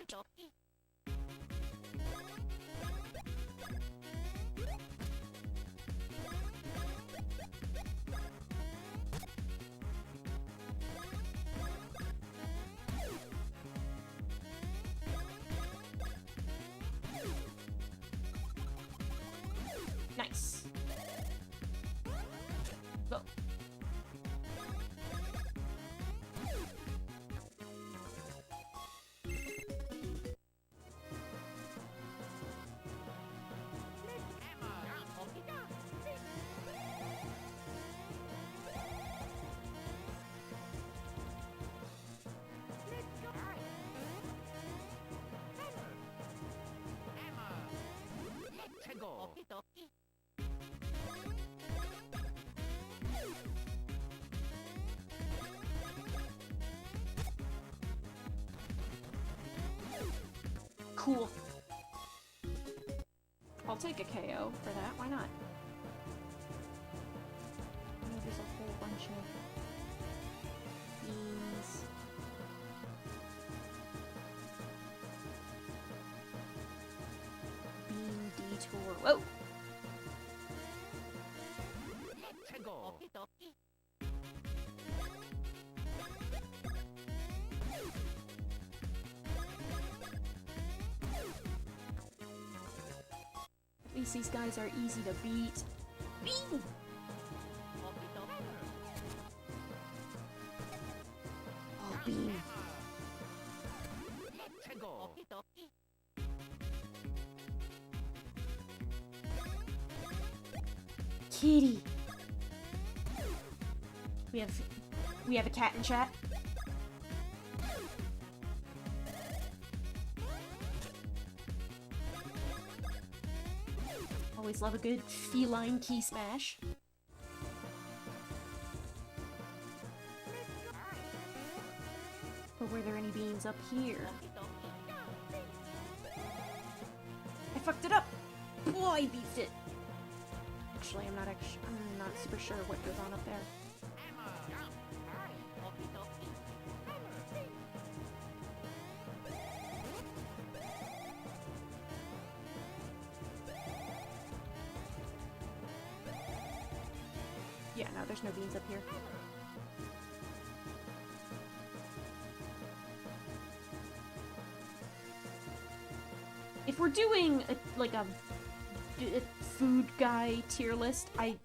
S1: Nice. Go. Cool. I'll take a KO for that, why not? I know there's a whole bunch of beans. Bean detour. Whoa! At least these guys are easy to beat. Bean! Oh, bean. Kitty. We have a cat in chat. Always love a good feline key smash. But were there any beans up here? I fucked it up! Oh, I beefed it! Actually, I'm not super sure what goes on up there. Yeah, no, there's no beans up here. If we're doing a food guy tier list, I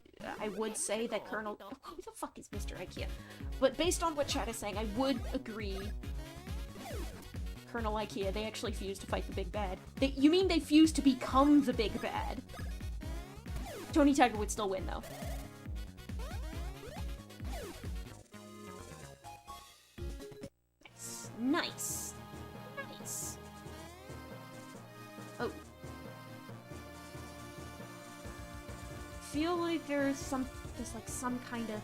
S1: would say that Colonel... Oh, who the fuck is Mr. IKEA? But based on what chat is saying, I would agree. Colonel IKEA, they actually fused to fight the big bad. You mean they fused to become the big bad? Tony Tiger would still win, though. Nice. Nice. Oh. Feel like there's like some kind of...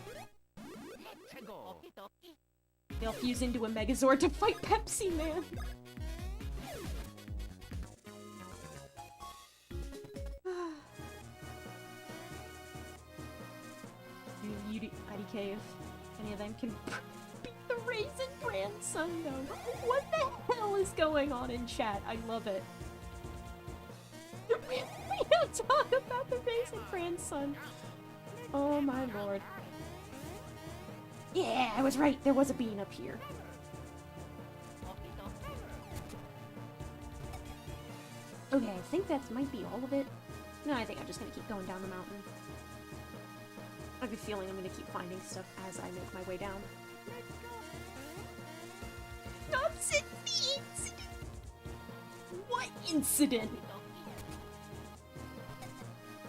S1: They'll fuse into a Megazord to fight Pepsi Man. IDK if any of them can beat the Raisin Grandson though. What the hell is going on in chat? I love it. We don't talk about the Raisin Grandson. Oh my lord. Yeah, I was right. There was a bean up here. Okay, I think that might be all of it. No, I think I'm just gonna keep going down the mountain. I have a feeling I'm gonna keep finding stuff as I make my way down. Nonsense! The incident! What incident?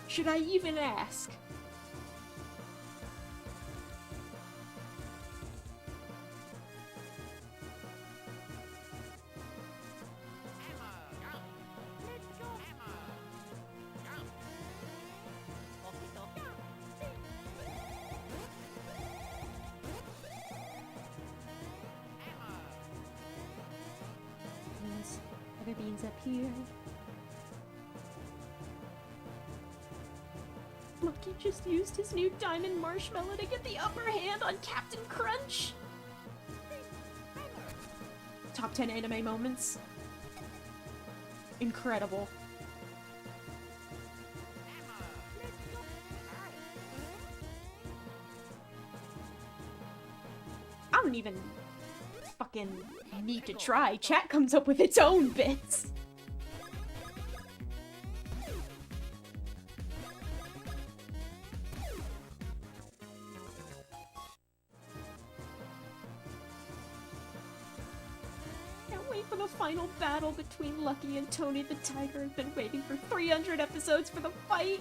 S1: Should I even ask? Other beans up here. Monkey just used his new diamond marshmallow to get the upper hand on Captain Crunch. Top 10 anime moments. incredible. I don't even fucking need to try. Chat comes up with its own bits. Can't wait for the final battle between Lucky and Tony the Tiger. I've been waiting for 300 episodes for the fight.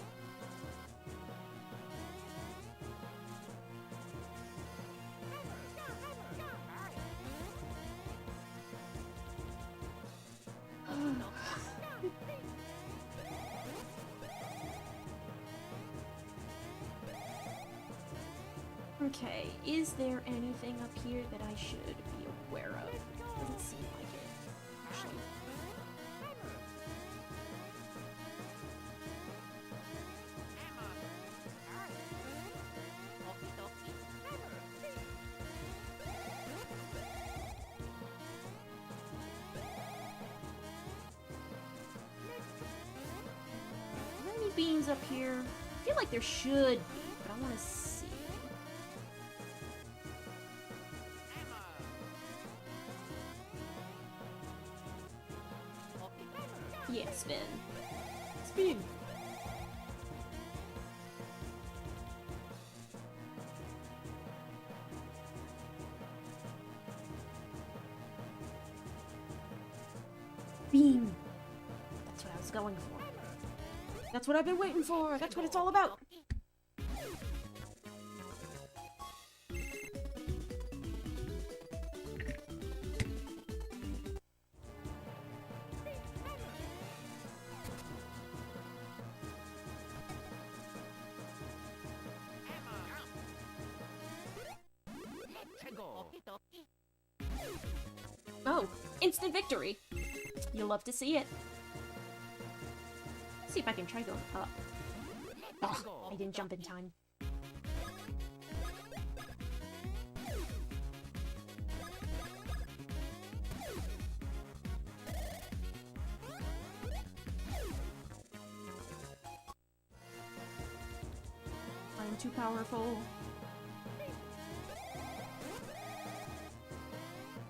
S1: Okay, is there anything up here that I should be aware of? Doesn't seem like it, actually. Are there any beans up here? I feel like there should be, but I want to see. Yeah, spin. Spin! Beam! That's what I was going for. That's what I've been waiting for! That's what it's all about! Oh, instant victory! You'll love to see it. Let's see if I can try going up. Oh, I didn't jump in time. I'm too powerful.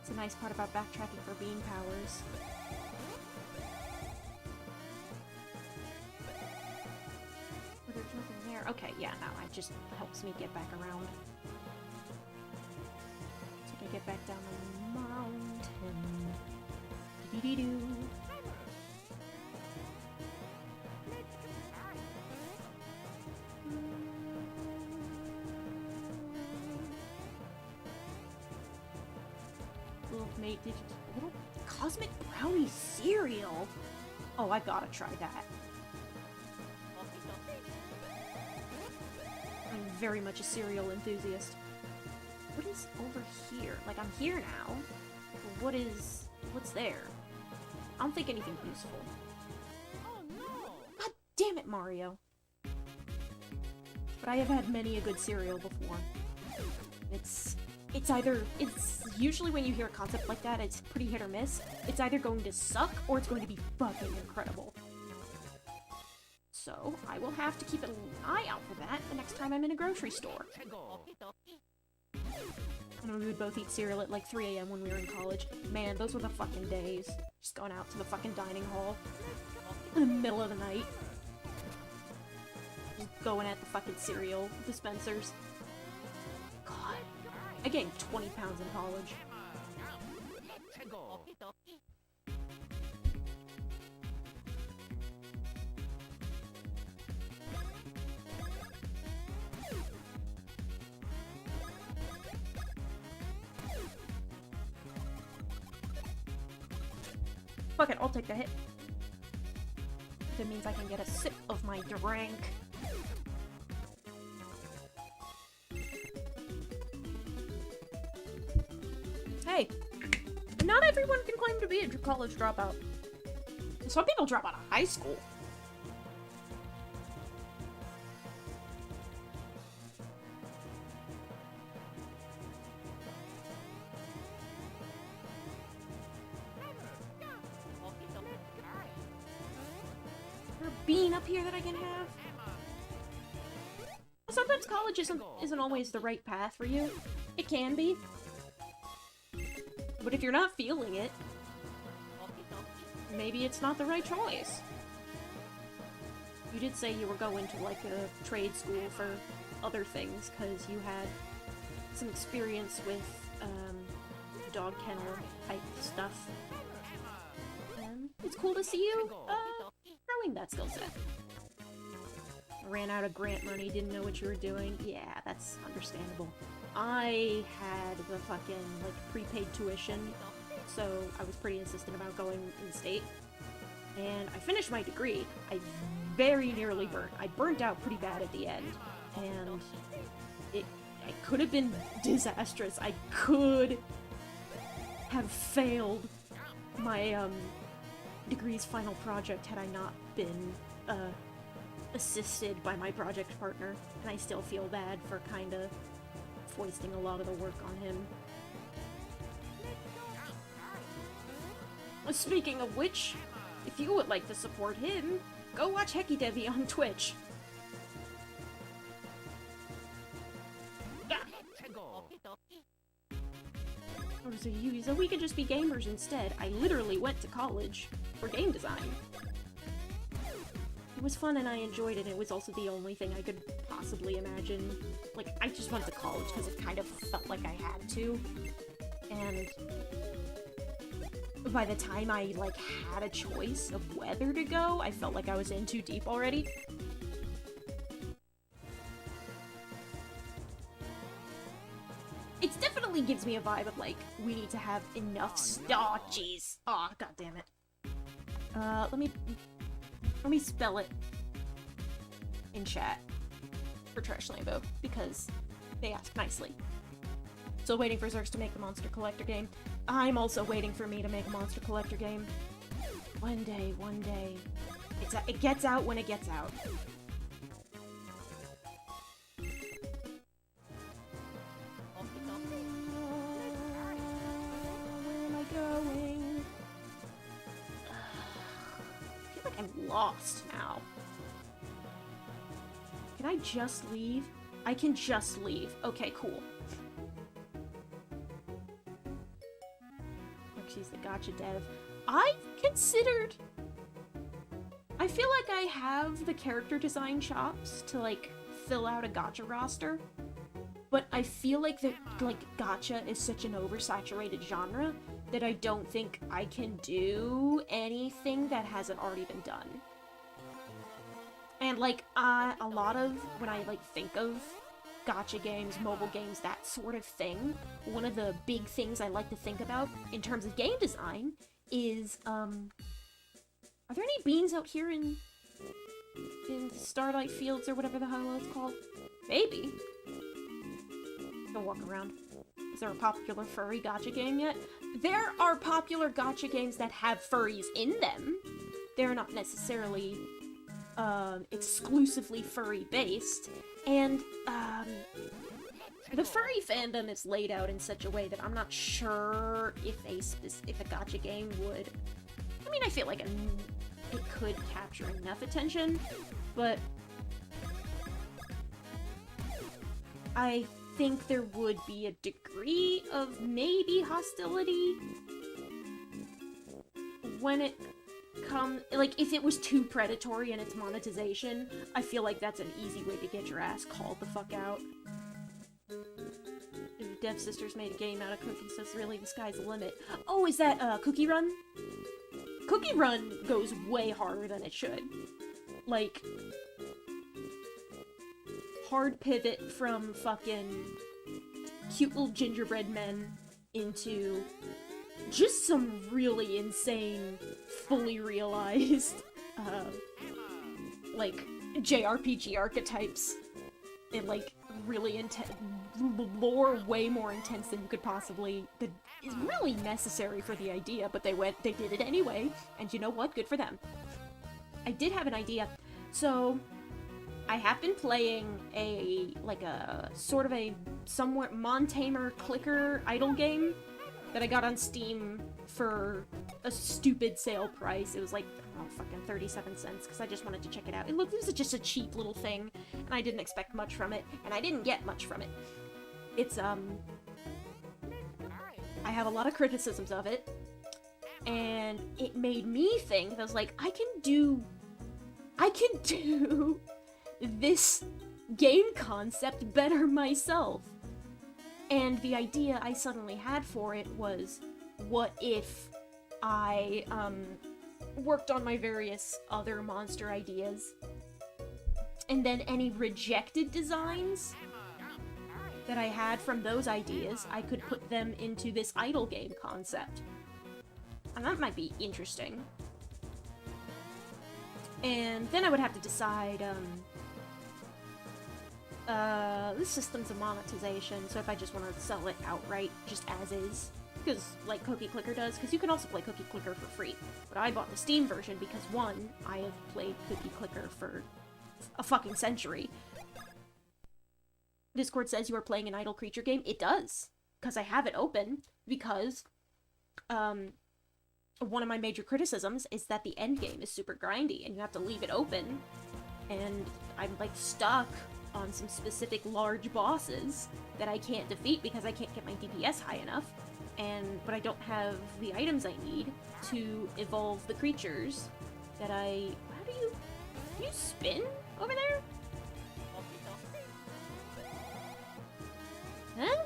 S1: It's a nice part about backtracking for beam powers. Oh, there's nothing there. Okay, yeah, no, it just helps me get back around. So I can get back down the mountain. Dee-dee-doo. Mate, did you little cosmic brownie cereal? Oh, I gotta try that. I'm very much a cereal enthusiast. What is over here? Like, I'm here now. What's there? I don't think anything useful.
S2: Oh no!
S1: God damn it, Mario. But I have had many a good cereal before. It's usually when you hear a concept like that, it's pretty hit or miss. It's either going to suck or it's going to be fucking incredible. So, I will have to keep an eye out for that the next time I'm in a grocery store. I know we would both eat cereal at like 3 AM when we were in college. Man, those were the fucking days. Just going out to the fucking dining hall in the middle of the night. Just going at the fucking cereal dispensers. God. I gained 20 pounds in college. Fuck it, I'll take the hit. If it means I can get a sip of my drink. Hey, not everyone can claim to be a college dropout. Some people drop out of high school. being up here that I can have. Sometimes college isn't always the right path for you. It can be. But if you're not feeling it, maybe it's not the right choice. You did say you were going to, like, a trade school for other things, because you had some experience with, dog kennel type stuff. It's cool to see you, growing that skill set. Ran out of grant money, didn't know what you were doing. Yeah, that's understandable. I had the fucking, like, prepaid tuition, so I was pretty insistent about going in-state. And I finished my degree. I very nearly burnt. I burnt out pretty bad at the end. And it could have been disastrous. I could have failed my, degree's final project had I not been, assisted by my project partner. And I still feel bad for kinda foisting a lot of the work on him. Speaking of which, if you would like to support him, go watch Hecky Devi on Twitch. Or so we could just be gamers instead. I literally went to college for game design. It was fun and I enjoyed it. It was also the only thing I could possibly imagine. Like, I just went to college because it kind of felt like I had to. And by the time I, like, had a choice of whether to go, I felt like I was in too deep already. It definitely gives me a vibe of, like, we need to have enough oh, jeez. Aw, oh, god damn it. Let me spell it in chat for Trash Lambo, because they asked nicely. Still waiting for Zerx to make the Monster Collector game. I'm also waiting for me to make a Monster Collector game. One day, one day. It gets out when it gets out. Where am I going? I feel like I'm lost now. Can I just leave? I can just leave. Okay, cool. She's the gacha dev. I've considered... I feel like I have the character design chops to, like, fill out a gacha roster. But I feel like that, like, gacha is such an oversaturated genre that I don't think I can do anything that hasn't already been done. And, like, a lot of, when I, like, think of gacha games, mobile games, that sort of thing, one of the big things I like to think about in terms of game design is, are there any beans out here in Starlight Fields or whatever the hell it's called? Maybe. Go walk around. Is there a popular furry gacha game yet? There are popular gacha games that have furries in them. They're not necessarily, exclusively furry-based. And, the furry fandom is laid out in such a way that I'm not sure if a gacha game would... I mean, I feel like it could capture enough attention, but I think there would be a degree of maybe hostility when it comes... Like, if it was too predatory in its monetization, I feel like that's an easy way to get your ass called the fuck out. Dev Sisters made a game out of cookies, so it's really the sky's the limit. Oh, is that, Cookie Run? Cookie Run goes way harder than it should. Like, hard pivot from fucking cute little gingerbread men into just some really insane, fully realized, like, JRPG archetypes. And, like, really intense, lore way more intense than you could possibly, that is really necessary for the idea, but they did it anyway, and you know what? Good for them. I did have an idea. So, I have been playing a sort of a somewhat Montamer clicker idle game that I got on Steam for a stupid sale price. It was like, oh, fucking 37 cents, because I just wanted to check it out. It was just a cheap little thing, and I didn't expect much from it, and I didn't get much from it. It's, I have a lot of criticisms of it, and it made me think, I was like, I can do this game concept better myself. And the idea I suddenly had for it was, what if I, worked on my various other monster ideas, and then any rejected designs that I had from those ideas, I could put them into this idle game concept. And that might be interesting. And then I would have to decide, this system's a monetization, so if I just want to sell it outright, just as is, because, like Cookie Clicker does, because you can also play Cookie Clicker for free. But I bought the Steam version because, one, I have played Cookie Clicker for a fucking century. Discord says you are playing an idle creature game. It does, because I have it open, because, one of my major criticisms is that the end game is super grindy, and you have to leave it open, and I'm, like, stuck on some specific large bosses that I can't defeat because I can't get my DPS high enough, but I don't have the items I need to evolve the creatures that I... How do you spin over there? Huh?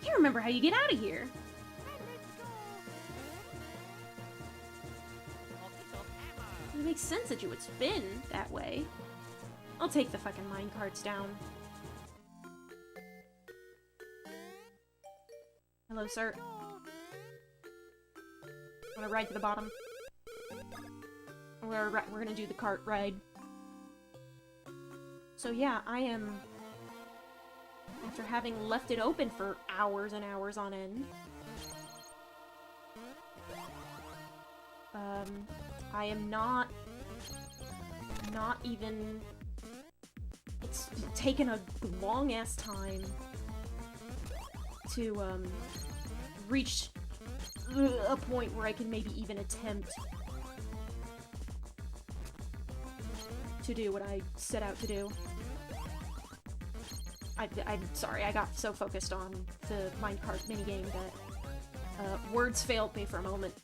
S1: Can't remember how you get out of here. It makes sense that you would spin that way. I'll take the fucking minecarts down. Hello, sir. Wanna ride to the bottom? We're gonna do the cart ride. So yeah, I am... After having left it open for hours and hours on end, I am not even... It's taken a long-ass time to, reach a point where I can maybe even attempt to do what I set out to do. I'm sorry, I got so focused on the minecart minigame that, words failed me for a moment.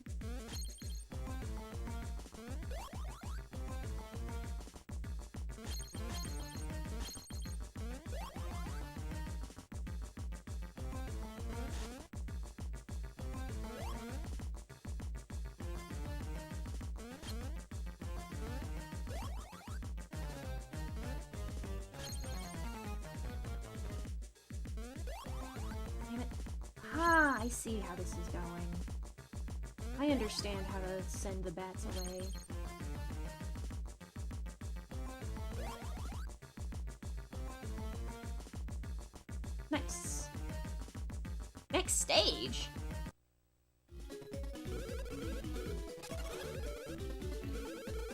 S1: I see how this is going. I understand how to send the bats away. Nice. Next stage?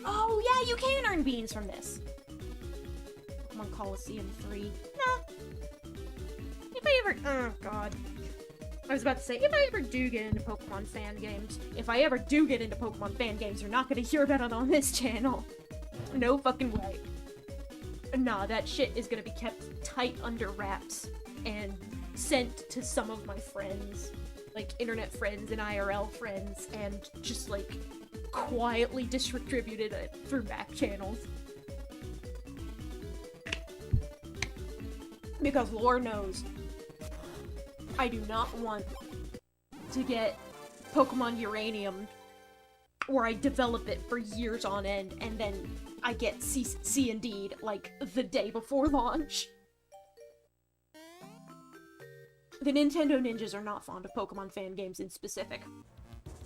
S1: Oh yeah, you can earn beans from this. Pokemon Coliseum 3. Nah. If I ever... Oh god. I was about to say, if I ever do get into Pokemon fan games, you're not gonna hear about it on this channel. No fucking way. Nah, that shit is gonna be kept tight under wraps and sent to some of my friends, like internet friends and IRL friends, and just like quietly distributed through back channels. Because Lord knows, I do not want to get Pokemon Uranium, where I develop it for years on end, and then I get C and D'd like the day before launch. The Nintendo ninjas are not fond of Pokemon fan games in specific.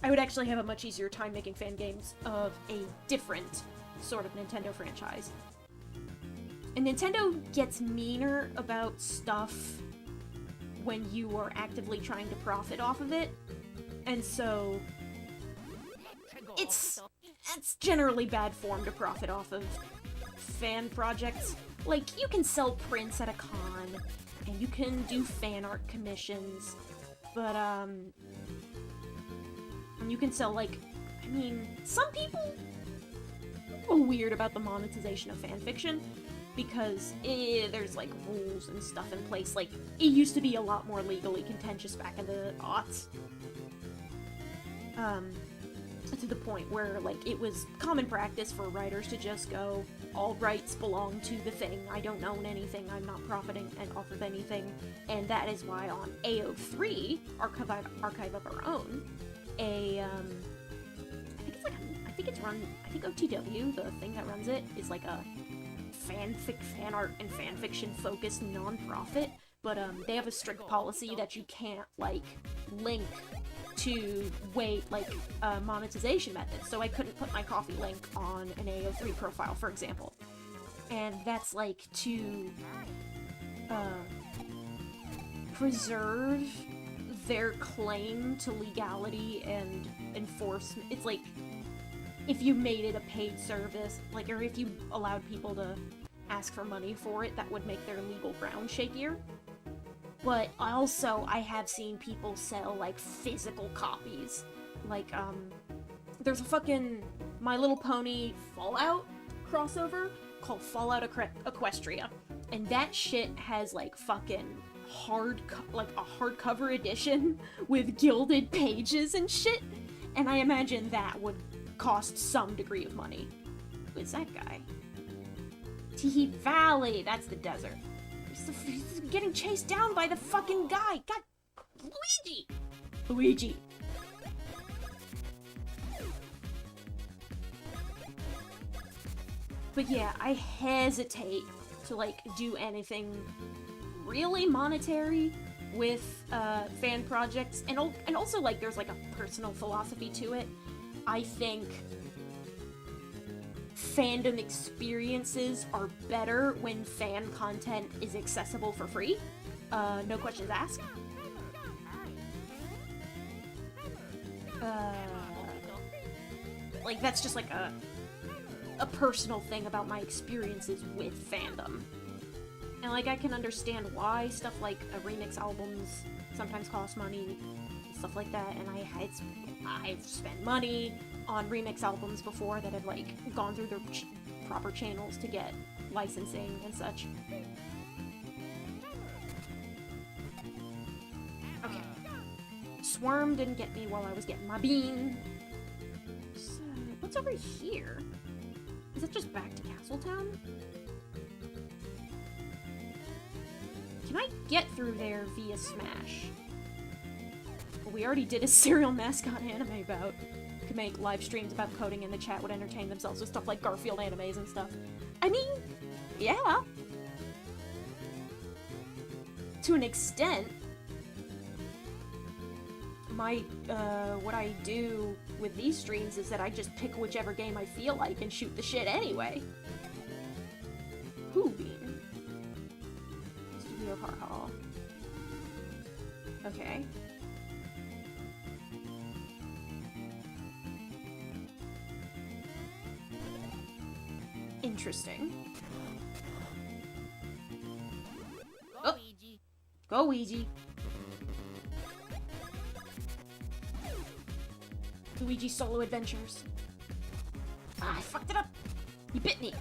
S1: I would actually have a much easier time making fan games of a different sort of Nintendo franchise. And Nintendo gets meaner about stuff when you are actively trying to profit off of it, and so it's generally bad form to profit off of fan projects. Like, you can sell prints at a con, and you can do fan art commissions, but You can sell, like, I mean, some people are weird about the monetization of fanfiction, because there's, like, rules and stuff in place. Like, it used to be a lot more legally contentious back in the aughts. To the point where, like, it was common practice for writers to just go, all rights belong to the thing, I don't own anything, I'm not profiting off of anything, and that is why on AO3, Archive of Our Own, I think OTW, the thing that runs it, is like a fan art and fanfiction focused non-profit, but they have a strict policy that you can't, like, link to monetization methods, so I couldn't put my coffee link on an AO3 profile, for example. And that's, like, to preserve their claim to legality and enforcement. It's like, if you made it a paid service, like, or if you allowed people to ask for money for it, that would make their legal ground shakier. But also, I have seen people sell, like, physical copies. Like, there's a fucking My Little Pony Fallout crossover called Fallout Equestria. And that shit has, like, fucking a hardcover edition with gilded pages and shit. And I imagine that would cost some degree of money. Who is that guy? Teehee Valley, that's the desert. He's getting chased down by the fucking guy. God, Luigi. But yeah, I hesitate to, like, do anything really monetary with fan projects, and also, like, there's, like, a personal philosophy to it. I think fandom experiences are better when fan content is accessible for free. No questions asked. Like, that's just, like, a personal thing about my experiences with fandom. And, like, I can understand why stuff like remix albums sometimes cost money, and stuff like that, and I've spent money on remix albums before that have, like, gone through the proper channels to get licensing and such. Okay. Swarm didn't get me while I was getting my bean. So, what's over here? Is it just back to Castletown? Can I get through there via Smash? Well, we already did a serial mascot anime bout. Could make live streams about coding and the chat would entertain themselves with stuff like Garfield animes and stuff. I mean, yeah. To an extent. What I do with these streams is that I just pick whichever game I feel like and shoot the shit anyway. Who bean? Studio Hall. Okay. Interesting.
S2: Go, Luigi.
S1: Go, Luigi. Luigi Solo Adventures. Ah, I fucked it up. He bit me.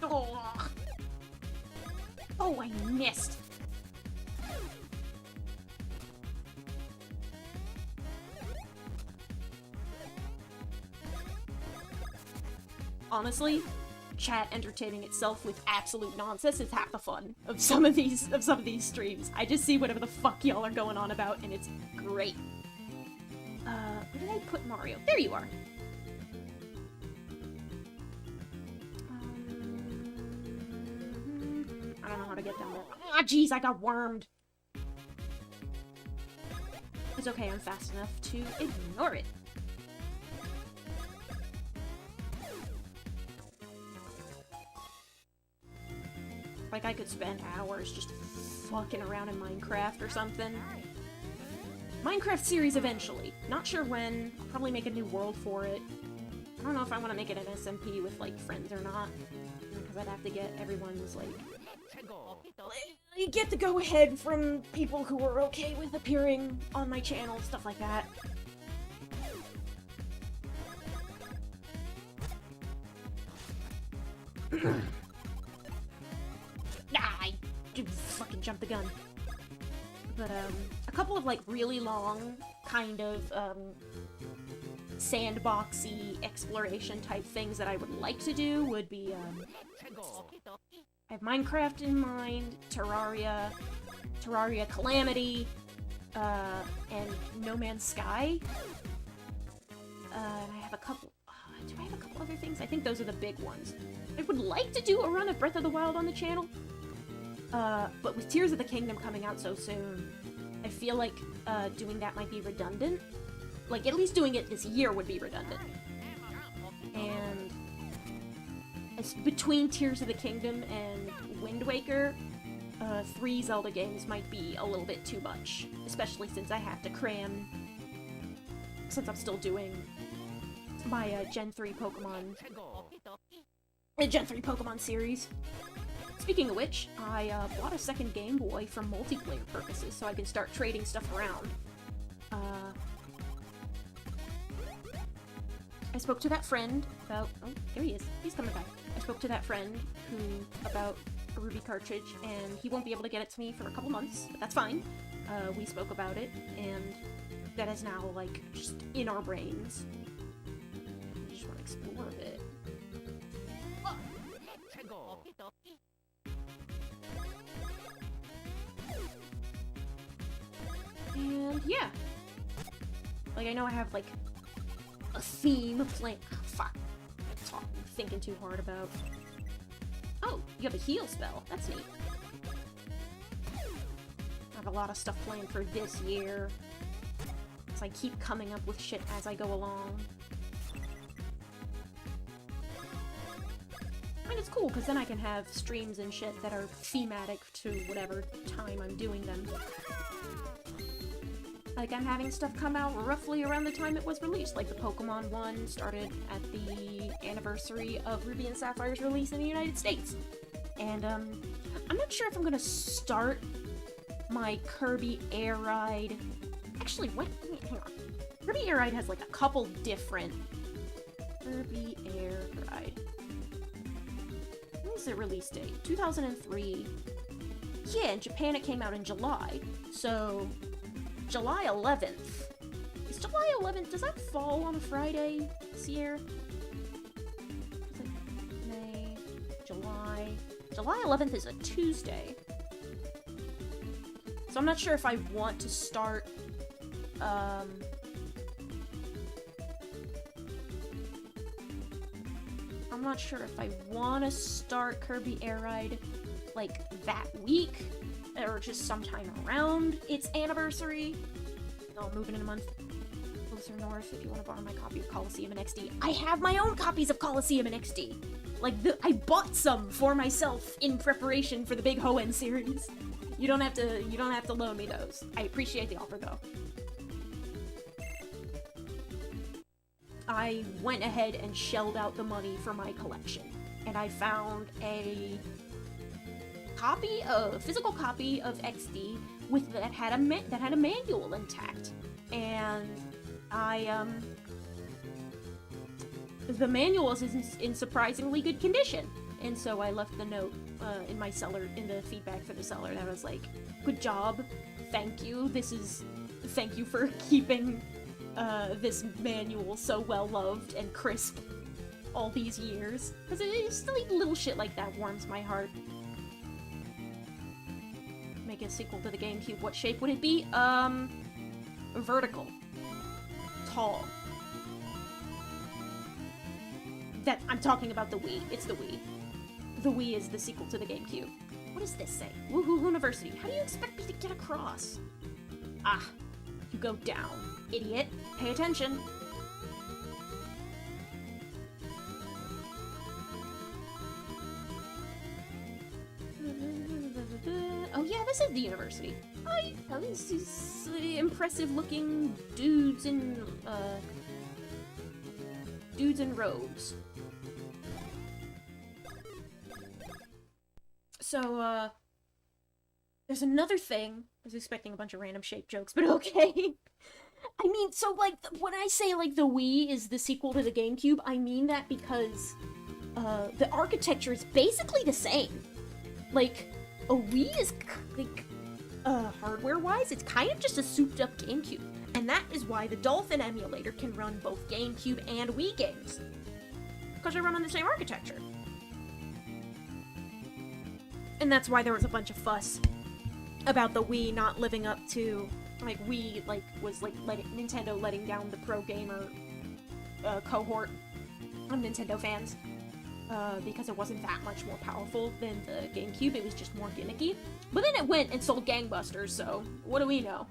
S1: Oh, oh, I missed. Honestly, chat entertaining itself with absolute nonsense is half the fun of some of these streams. I just see whatever the fuck y'all are going on about, and it's great. Where did I put Mario? There you are. I don't know how to get down there. Ah, jeez, I got wormed. It's okay, I'm fast enough to ignore it. Like, I could spend hours just fucking around in Minecraft or something. Minecraft series eventually. Not sure when. I'll probably make a new world for it. I don't know if I want to make it an SMP with, like, friends or not. Because I'd have to get everyone's, like... get the go-ahead from people who are okay with appearing on my channel, stuff like that. I fucking jumped the gun. But, a couple of, like, really long, kind of, sandboxy exploration type things that I would like to do would be, I have Minecraft in mind, Terraria Calamity, and No Man's Sky. And I have a couple, do I have a couple other things? I think those are the big ones. I would like to do a run of Breath of the Wild on the channel, but with Tears of the Kingdom coming out so soon, I feel like, doing that might be redundant. Like, at least doing it this year would be redundant. And between Tears of the Kingdom and Wind Waker, 3 Zelda games might be a little bit too much. Especially since I have to cram, since I'm still doing my, Gen 3 Pokemon series. Speaking of which, I, bought a second Game Boy for multiplayer purposes so I can start trading stuff around. I spoke to that friend about... Oh, there he is. He's coming back. I spoke to that friend about a Ruby cartridge, and he won't be able to get it to me for a couple months, but that's fine. We spoke about it, and that is now, like, just in our brains. I just want to explore a bit. And, yeah. Like, I know I have, like, a theme playing. Oh, fuck. I'm thinking too hard about. Oh, you have a heal spell. That's neat. I have a lot of stuff planned for this year. So I keep coming up with shit as I go along. I mean, it's cool, because then I can have streams and shit that are thematic to whatever time I'm doing them. Like, I'm having stuff come out roughly around the time it was released. Like, the Pokemon one started at the anniversary of Ruby and Sapphire's release in the United States. And, I'm not sure if I'm gonna start my Kirby Air Ride... Actually, what? Hang on. Kirby Air Ride has, like, a couple different... Kirby Air Ride. When was the release date? 2003. Yeah, in Japan it came out in July. So... July 11th. Is July 11th, does that fall on a Friday this year? Is it May, July? July 11th is a Tuesday. So I'm not sure if I want to start, I'm not sure if I want to start Kirby Air Ride, like, that week. Or just sometime around its anniversary. No, moving in a month. Closer north, if you want to borrow my copy of Coliseum and XD. I have my own copies of Coliseum and XD! Like, I bought some for myself in preparation for the big Hoenn series. You don't have to loan me those. I appreciate the offer, though. I went ahead and shelled out the money for my collection. And I found a physical copy of XD that had a manual intact, and the manual was in surprisingly good condition, and so I left the note in my seller, in the feedback for the seller, that was like, good job, thank you, thank you for keeping this manual so well loved and crisp all these years, because it's like little shit like that warms my heart. Make a sequel to the GameCube. What shape would it be? Vertical. Tall. That, I'm talking about the Wii. It's the Wii. The Wii is the sequel to the GameCube. What does this say? Woohoo University. How do you expect me to get across? Ah. You go down. Idiot. Pay attention. Oh yeah, this is the university. Oh, these impressive-looking dudes in robes. So, There's another thing. I was expecting a bunch of random shape jokes, but okay. I mean, so, like, when I say, like, the Wii is the sequel to the GameCube, I mean that because, the architecture is basically the same. Like, a Wii is, like, hardware-wise, it's kind of just a souped-up GameCube. And that is why the Dolphin emulator can run both GameCube and Wii games. Because they run on the same architecture. And that's why there was a bunch of fuss about the Wii not living up to, like, Wii, like, was, like, Nintendo letting down the pro gamer, cohort of Nintendo fans, because it wasn't that much more powerful than the GameCube, it was just more gimmicky. But then it went and sold gangbusters, so what do we know?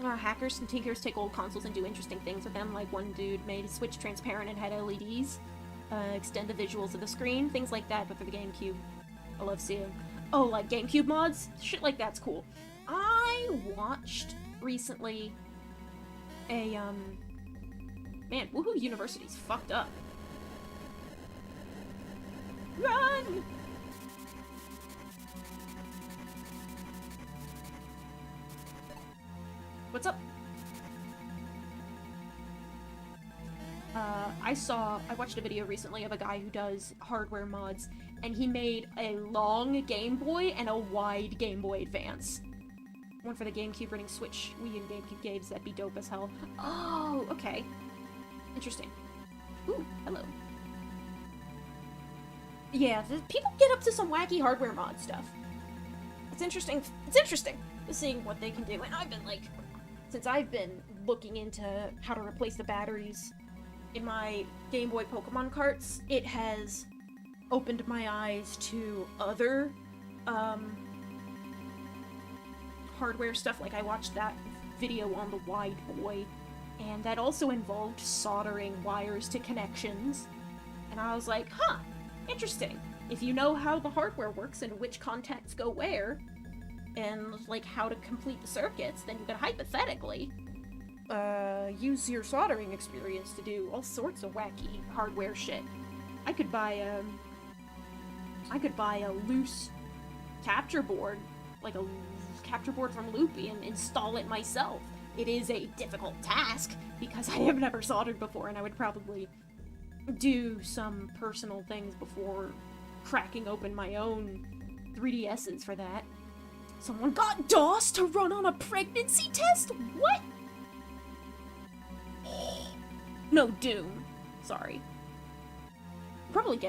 S1: Hackers and tinkers take old consoles and do interesting things with them, like one dude made a Switch transparent and had LEDs, extend the visuals of the screen, things like that, but for the GameCube. I love seeing. Oh, like GameCube mods? Shit like that's cool. I watched recently a, man, Woohoo University's fucked up. Run! What's up? I watched a video recently of a guy who does hardware mods, and he made a long Game Boy and a wide Game Boy Advance. One for the GameCube running Switch, Wii, and GameCube games, that'd be dope as hell. Oh, okay. Interesting. Ooh, hello. Yeah, people get up to some wacky hardware mod stuff. It's interesting. It's interesting seeing what they can do, and I've been, like, since I've been looking into how to replace the batteries in my Game Boy Pokemon carts, it has opened my eyes to other, hardware stuff. Like, I watched that video on the Wide Boy, and that also involved soldering wires to connections, and I was like, huh, interesting. If you know how the hardware works and which contacts go where, and, like, how to complete the circuits, then you could hypothetically, use your soldering experience to do all sorts of wacky hardware shit. I could buy a loose capture board, like a capture board from Loopy, and install it myself. It is a difficult task, because I have never soldered before, and I would probably do some personal things before cracking open my own 3DSs for that. Someone got DOS to run on a pregnancy test? What? No, Doom. Sorry. Probably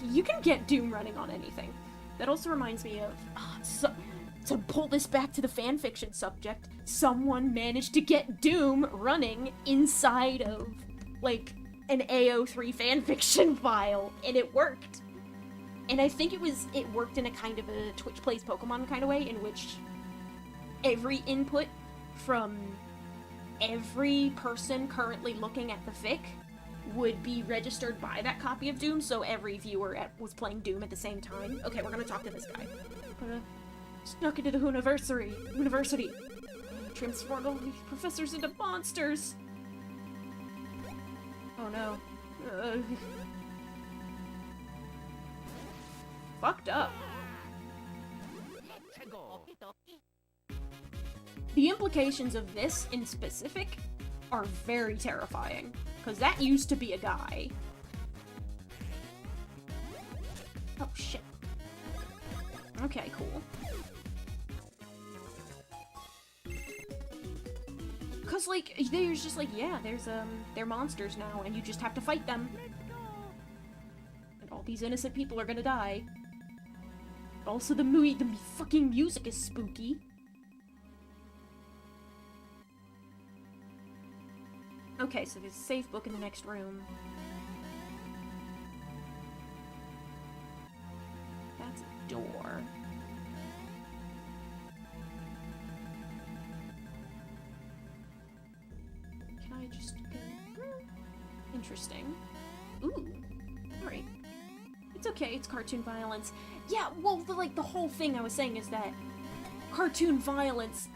S1: you can get Doom running on anything. That also reminds me of, to pull this back to the fanfiction subject, someone managed to get Doom running inside of, like, an AO3 fanfiction file, and it worked. And I think it worked in a kind of a Twitch Plays Pokemon kind of way, in which every input from every person currently looking at the fic would be registered by that copy of Doom, so every viewer was playing Doom at the same time. Okay, we're gonna talk to this guy. Snuck into the university. Transformed all these professors into monsters. Oh no. Fucked up. The implications of this in specific are very terrifying, because that used to be a guy. Oh shit. Okay, cool. Cause, like, there's just like, yeah, they're monsters now, and you just have to fight them. And all these innocent people are gonna die. But also the fucking music is spooky. Okay, so there's a safe book in the next room. That's a door. Can I just go? Interesting. Ooh. Alright. It's okay, it's cartoon violence. Yeah, well, the whole thing I was saying is that cartoon violence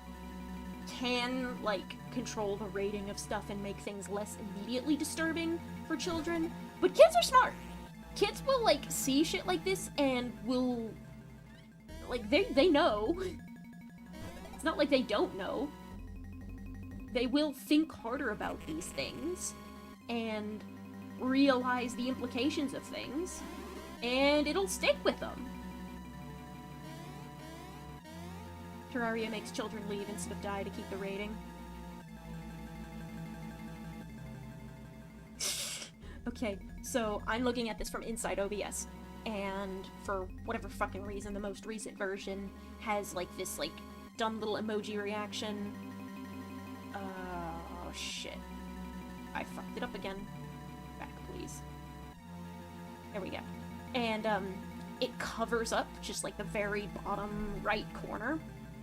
S1: can, like, control the rating of stuff and make things less immediately disturbing for children, but kids are smart. Kids will, like, see shit like this and will Like, they know. It's not like they don't know. They will think harder about these things, and realize the implications of things, and it'll stick with them. Terraria makes children leave instead of die to keep the rating. Okay, so I'm looking at this from inside OBS, and for whatever fucking reason, the most recent version has, like, this, like, dumb little emoji reaction. Oh, shit. I fucked it up again. Back, please. There we go. And, it covers up just, like, the very bottom right corner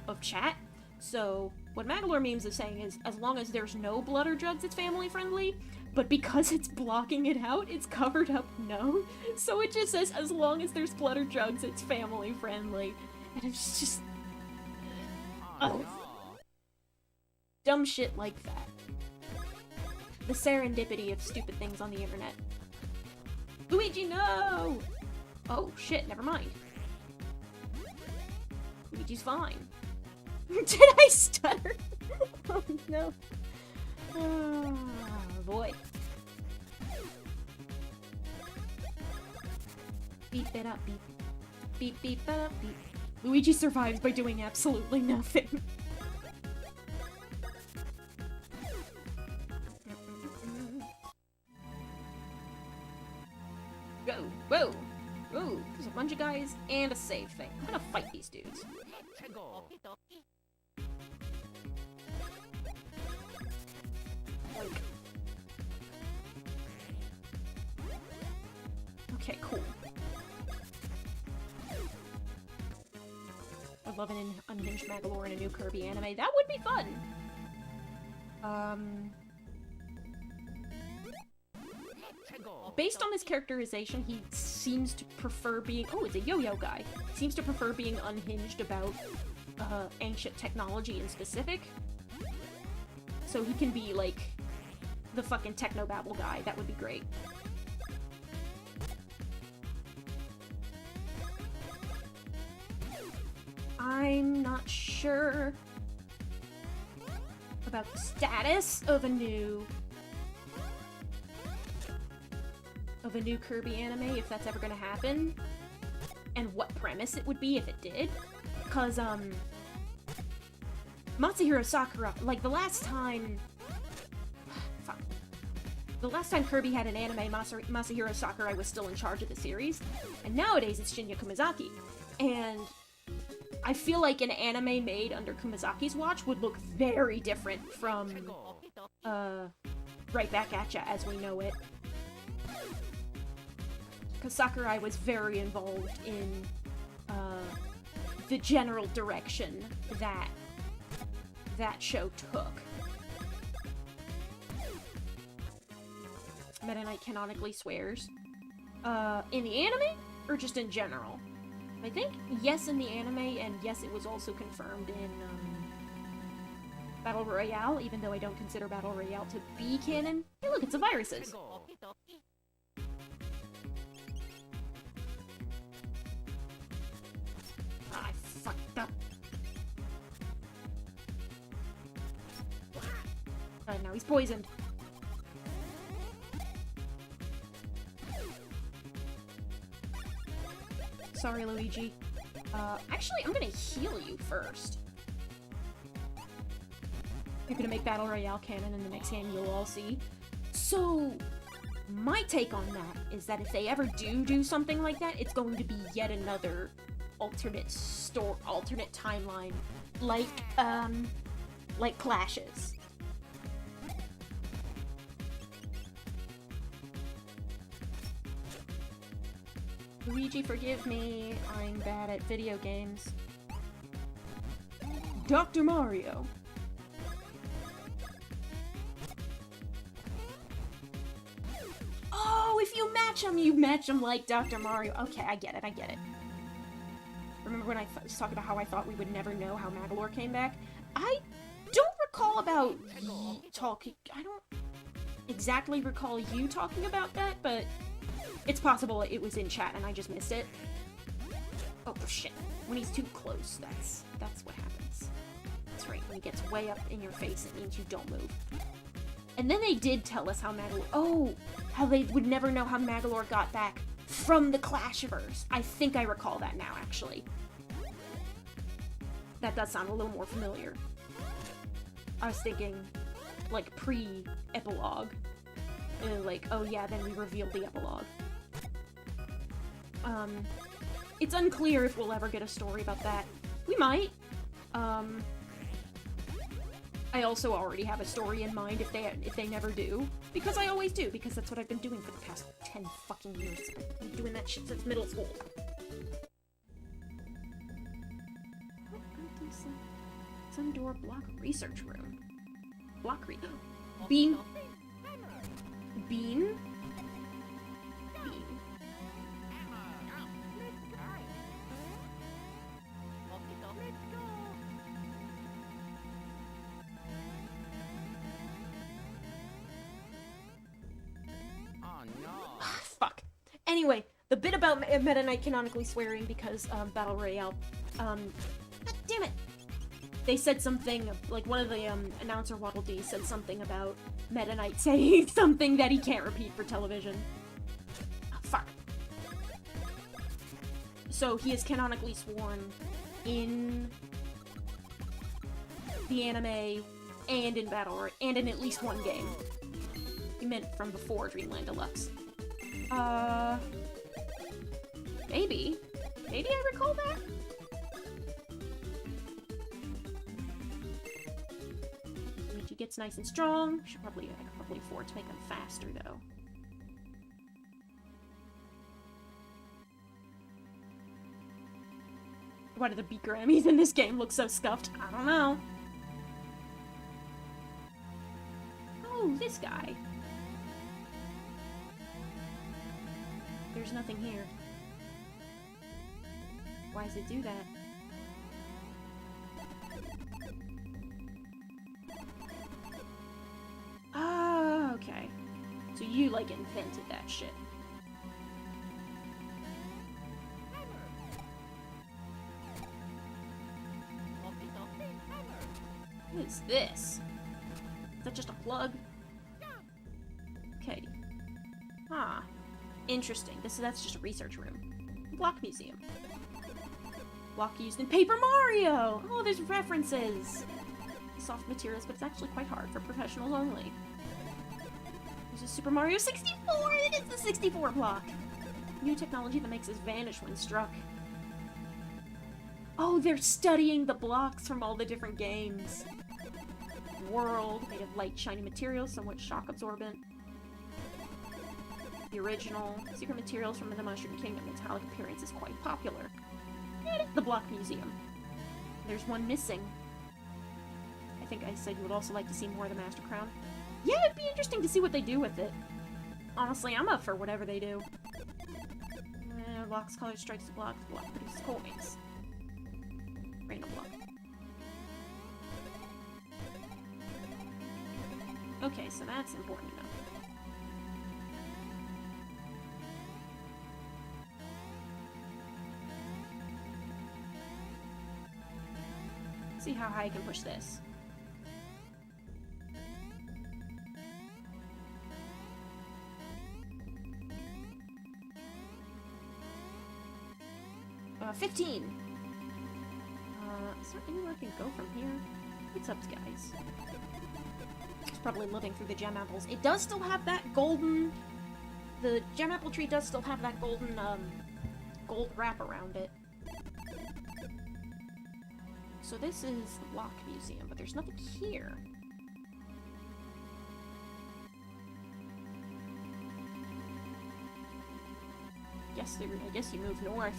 S1: of chat. So, what Magalore Memes is saying is, as long as there's no blood or drugs, it's family-friendly. But because it's blocking it out, it's covered up no. So it just says, as long as there's blood or drugs, it's family friendly. And it's just... dumb shit like that. The serendipity of stupid things on the internet. Luigi, no! Oh, shit, never mind. Luigi's fine. Did I stutter? Oh, no. Oh, boy. Beep it up, beep. Beep, beep it up, beep. Luigi survives by doing absolutely nothing. Go, whoa, whoa, there's a bunch of guys and a save thing. I'm gonna fight these dudes. Okay, cool. I'd love an unhinged Magalore in a new Kirby anime. That would be fun! Based on his characterization, he seems to prefer being— oh, it's a yo-yo guy. Seems to prefer being unhinged about ancient technology in specific. So he can be, like, the fucking technobabble guy. That would be great. I'm not sure about the status of a new Kirby anime, if that's ever gonna happen, and what premise it would be if it did. Because, Matsuhiro Sakura, like, the last time Kirby had an anime, Masahiro Sakurai was still in charge of the series, and nowadays it's Shinya Kumazaki. And I feel like an anime made under Kumazaki's watch would look very different from, Right Back At Ya as we know it. Because Sakurai was very involved in, the general direction that show took. Meta Knight canonically swears. In the anime? Or just in general? I think yes in the anime, and yes it was also confirmed in, Battle Royale, even though I don't consider Battle Royale to be canon. Hey look, it's the viruses! I fucked up. Now he's poisoned. Sorry, Luigi. Actually, I'm gonna heal you first. I'm gonna make Battle Royale canon in the next game, you'll all see. So, my take on that is that if they ever do something like that, it's going to be yet another alternate timeline, like Clashes. Luigi, forgive me. I'm bad at video games. Dr. Mario. Oh, if you match him like Dr. Mario. Okay, I get it. Remember when I was talking about how I thought we would never know how Magalore came back? I don't recall about talking. I don't exactly recall you talking about that, but it's possible it was in chat and I just missed it. Oh, shit. When he's too close, that's what happens. That's right, when he gets way up in your face, it means you don't move. And then they did tell us how Magalore... Oh! How they would never know how Magalore got back from the Clashiverse. I think I recall that now, actually. That does sound a little more familiar. I was thinking, like, pre-epilogue. Like, oh yeah, then we revealed the epilogue. It's unclear if we'll ever get a story about that. We might. I also already have a story in mind if they never do. Because I always do, because that's what I've been doing for the past 10 fucking years. I've been doing that shit since middle school. Sundoor block research room. Block re- Bean? Bean? Bean. Fuck. Anyway, the bit about Meta Knight canonically swearing because, Battle Royale, God damn it! They said something, like one of the, announcer Waddle Dee said something about Meta Knight saying something that he can't repeat for television. Oh, fuck. So he is canonically sworn in the anime and in Battle Royale, and in at least one game. He meant from before Dreamland Deluxe. Maybe. Maybe I recall that? Luigi gets nice and strong. I could probably afford to make them faster, though. Why do the beat Grammys in this game look so scuffed? I don't know. Oh, this guy. There's nothing here. Why does it do that? Oh, okay. So you, like, invented that shit. What is this? Is that just a plug? Okay. Ah. Interesting. That's just a research room. Block museum. Block used in Paper Mario! Oh, there's references! Soft materials, but it's actually quite hard for professionals only. There's a Super Mario 64! It is the 64 block! New technology that makes us vanish when struck. Oh, they're studying the blocks from all the different games. World, made of light, shiny materials, somewhat shock absorbent. The original secret materials from the Mushroom Kingdom. Metallic appearance is quite popular. It is the Block Museum. There's one missing. I think I said you would also like to see more of the Master Crown. Yeah, it'd be interesting to see what they do with it. Honestly, I'm up for whatever they do. Blocks, colors, strikes, blocks, block produces coins. Random block. Okay, so that's important enough. See how high I can push this. Uh, 15! Is there anywhere I can go from here? What's up, guys? It's probably living through the gem apples. It does still have that golden... The gem apple tree does still have that golden, gold wrap around it. So this is the Block Museum, but there's nothing here. I guess you move north.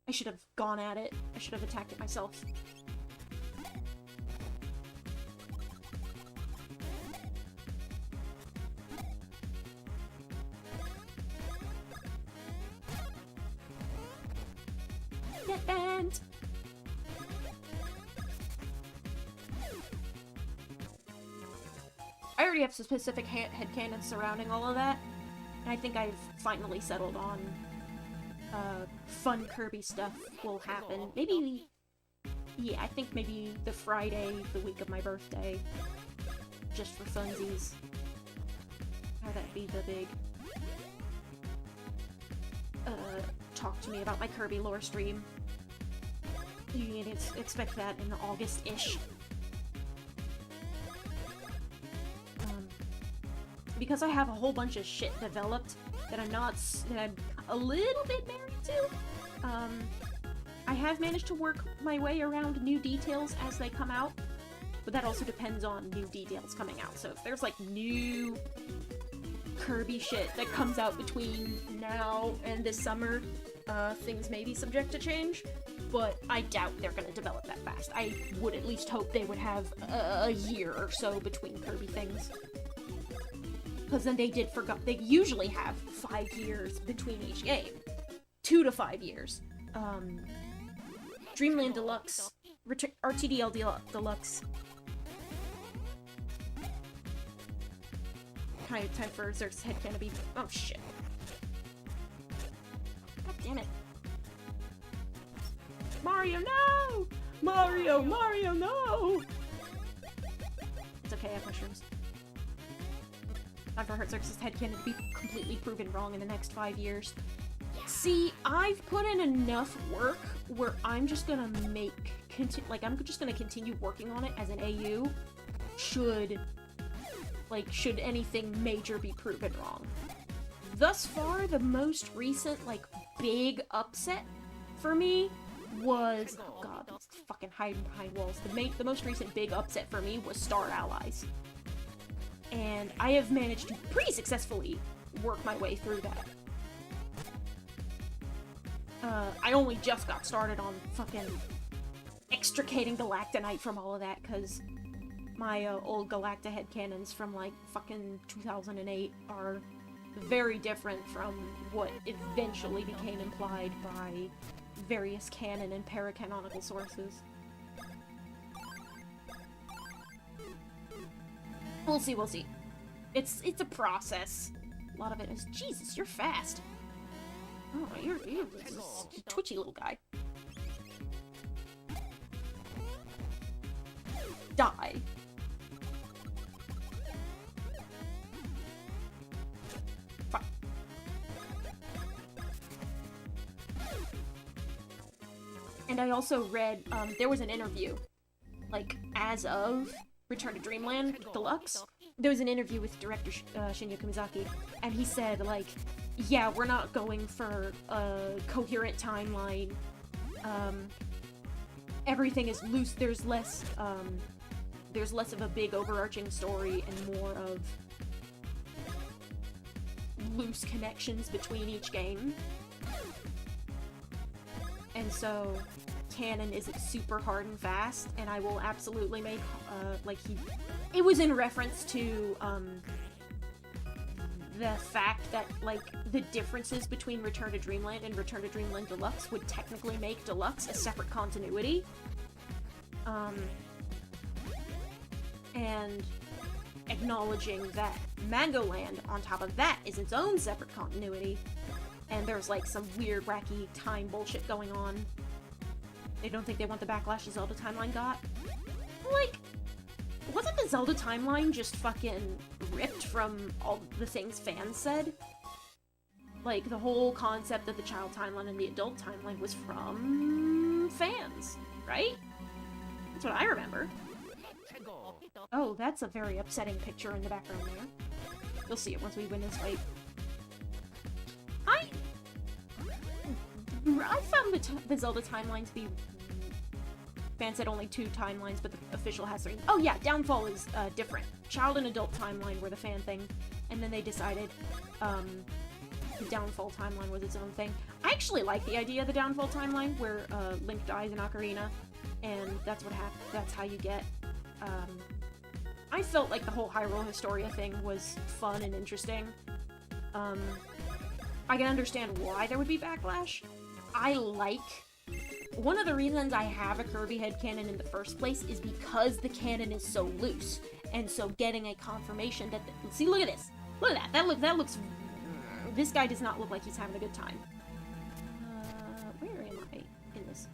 S1: I should have gone at it. I should have attacked it myself. Get banned! I already have specific headcanons surrounding all of that. I think I've finally settled on fun Kirby stuff will happen. Maybe, yeah, I think maybe the Friday, the week of my birthday, just for funsies. Have that be the big, talk to me about my Kirby lore stream. You can expect that in August-ish. Because I have a whole bunch of shit developed that I'm a little bit married to, I have managed to work my way around new details as they come out, but that also depends on new details coming out. So if there's like new Kirby shit that comes out between now and this summer, things may be subject to change, but I doubt they're gonna develop that fast. I would at least hope they would have a year or so between Kirby things. Because then they usually have 5 years between each game. 2 to 5 years. Dreamland Deluxe, RTDL Deluxe. Time for Zerx's headcanon to be. Oh shit. God damn it. Mario, no! Mario, no! It's okay, I have mushrooms. Time for Zerx's headcanon to be completely proven wrong in the next 5 years. See, I've put in enough work where I'm just gonna I'm just gonna continue working on it as an AU. Should anything major be proven wrong. Thus far, the most recent, big upset for me was... Oh god, these fucking hiding behind walls. The most recent big upset for me was Star Allies. And I have managed to pretty successfully work my way through that. I only just got started on fucking extricating Galactonite from all of that, because my old Galacta headcanons from, fucking 2008 are very different from what eventually became implied by various canon and paracanonical sources. We'll see. It's a process. A lot of it is, Jesus, you're fast. Oh, you're a twitchy little guy. Die. Fine. And I also read, there was an interview, as of Return to Dreamland Deluxe, there was an interview with director Shinya Kumizaki, and he said, yeah, we're not going for a coherent timeline, everything is loose, there's less of a big overarching story and more of loose connections between each game. And so, canon isn't super hard and fast, and I will absolutely make, it was in reference to, the fact that, the differences between Return to Dreamland and Return to Dreamland Deluxe would technically make Deluxe a separate continuity. And acknowledging that Mangoland, on top of that, is its own separate continuity, and there's, some weird, wacky time bullshit going on. They don't think they want the backlash the Zelda timeline got. Wasn't the Zelda timeline just fucking ripped from all the things fans said? The whole concept of the child timeline and the adult timeline was from fans, right? That's what I remember. Oh, that's a very upsetting picture in the background there. You'll see it once we win this fight. I found the Zelda timeline to be... Fans said only 2 timelines, but the official has 3. Oh yeah, Downfall is different. Child and adult timeline were the fan thing, and then they decided the Downfall timeline was its own thing. I actually like the idea of the Downfall timeline, where Link dies in Ocarina, and that's what happened. That's how you get. I felt like the whole Hyrule Historia thing was fun and interesting. I can understand why there would be backlash. One of the reasons I have a Kirby headcanon in the first place is because the canon is so loose, and so getting a confirmation that... see, look at this! Look at that! That looks This guy does not look like he's having a good time. Where am I in this?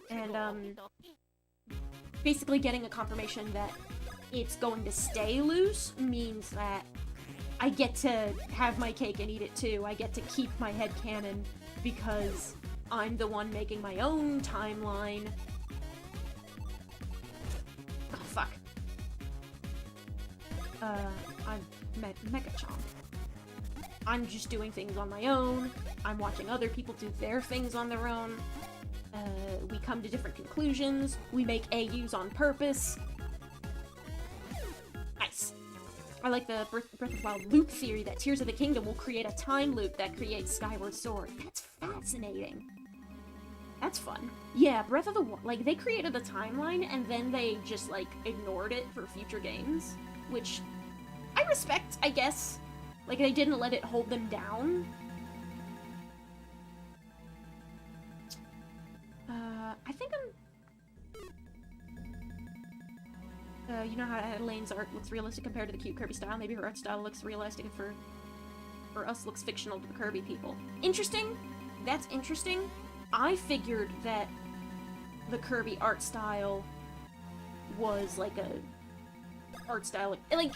S1: And, basically getting a confirmation that it's going to stay loose means that I get to have my cake and eat it too. I get to keep my headcanon because I'm the one making my own timeline. Oh, fuck. I'm Mega Chomp. I'm just doing things on my own. I'm watching other people do their things on their own. We come to different conclusions. We make AUs on purpose. Nice. I like the Breath of the Wild loop theory that Tears of the Kingdom will create a time loop that creates Skyward Sword. That's fascinating. That's fun. Yeah, Breath of the Wild, like, they created a timeline and then they just, like, ignored it for future games, which I respect, I guess. Like, they didn't let it hold them down. I think I'm... you know how Elaine's art looks realistic compared to the cute Kirby style? Maybe her art style looks realistic and for us looks fictional to the Kirby people. Interesting. That's interesting. I figured that the Kirby art style was like a art style, like,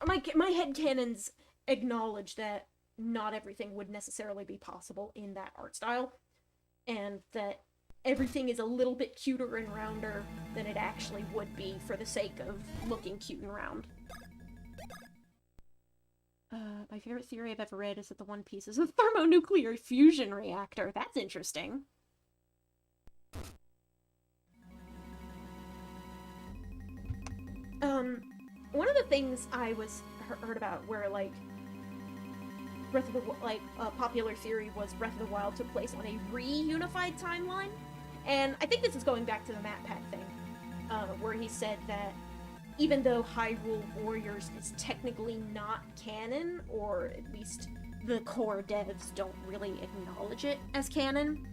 S1: my headcanons acknowledge that not everything would necessarily be possible in that art style, and that everything is a little bit cuter and rounder than it actually would be for the sake of looking cute and round. My favorite theory I've ever read is that the One Piece is a thermonuclear fusion reactor. That's interesting. One of the things I heard about where, like, Breath of the popular theory was Breath of the Wild took place on a reunified timeline, and I think this is going back to the MatPat thing, where he said that even though Hyrule Warriors is technically not canon, or at least the core devs don't really acknowledge it as canon,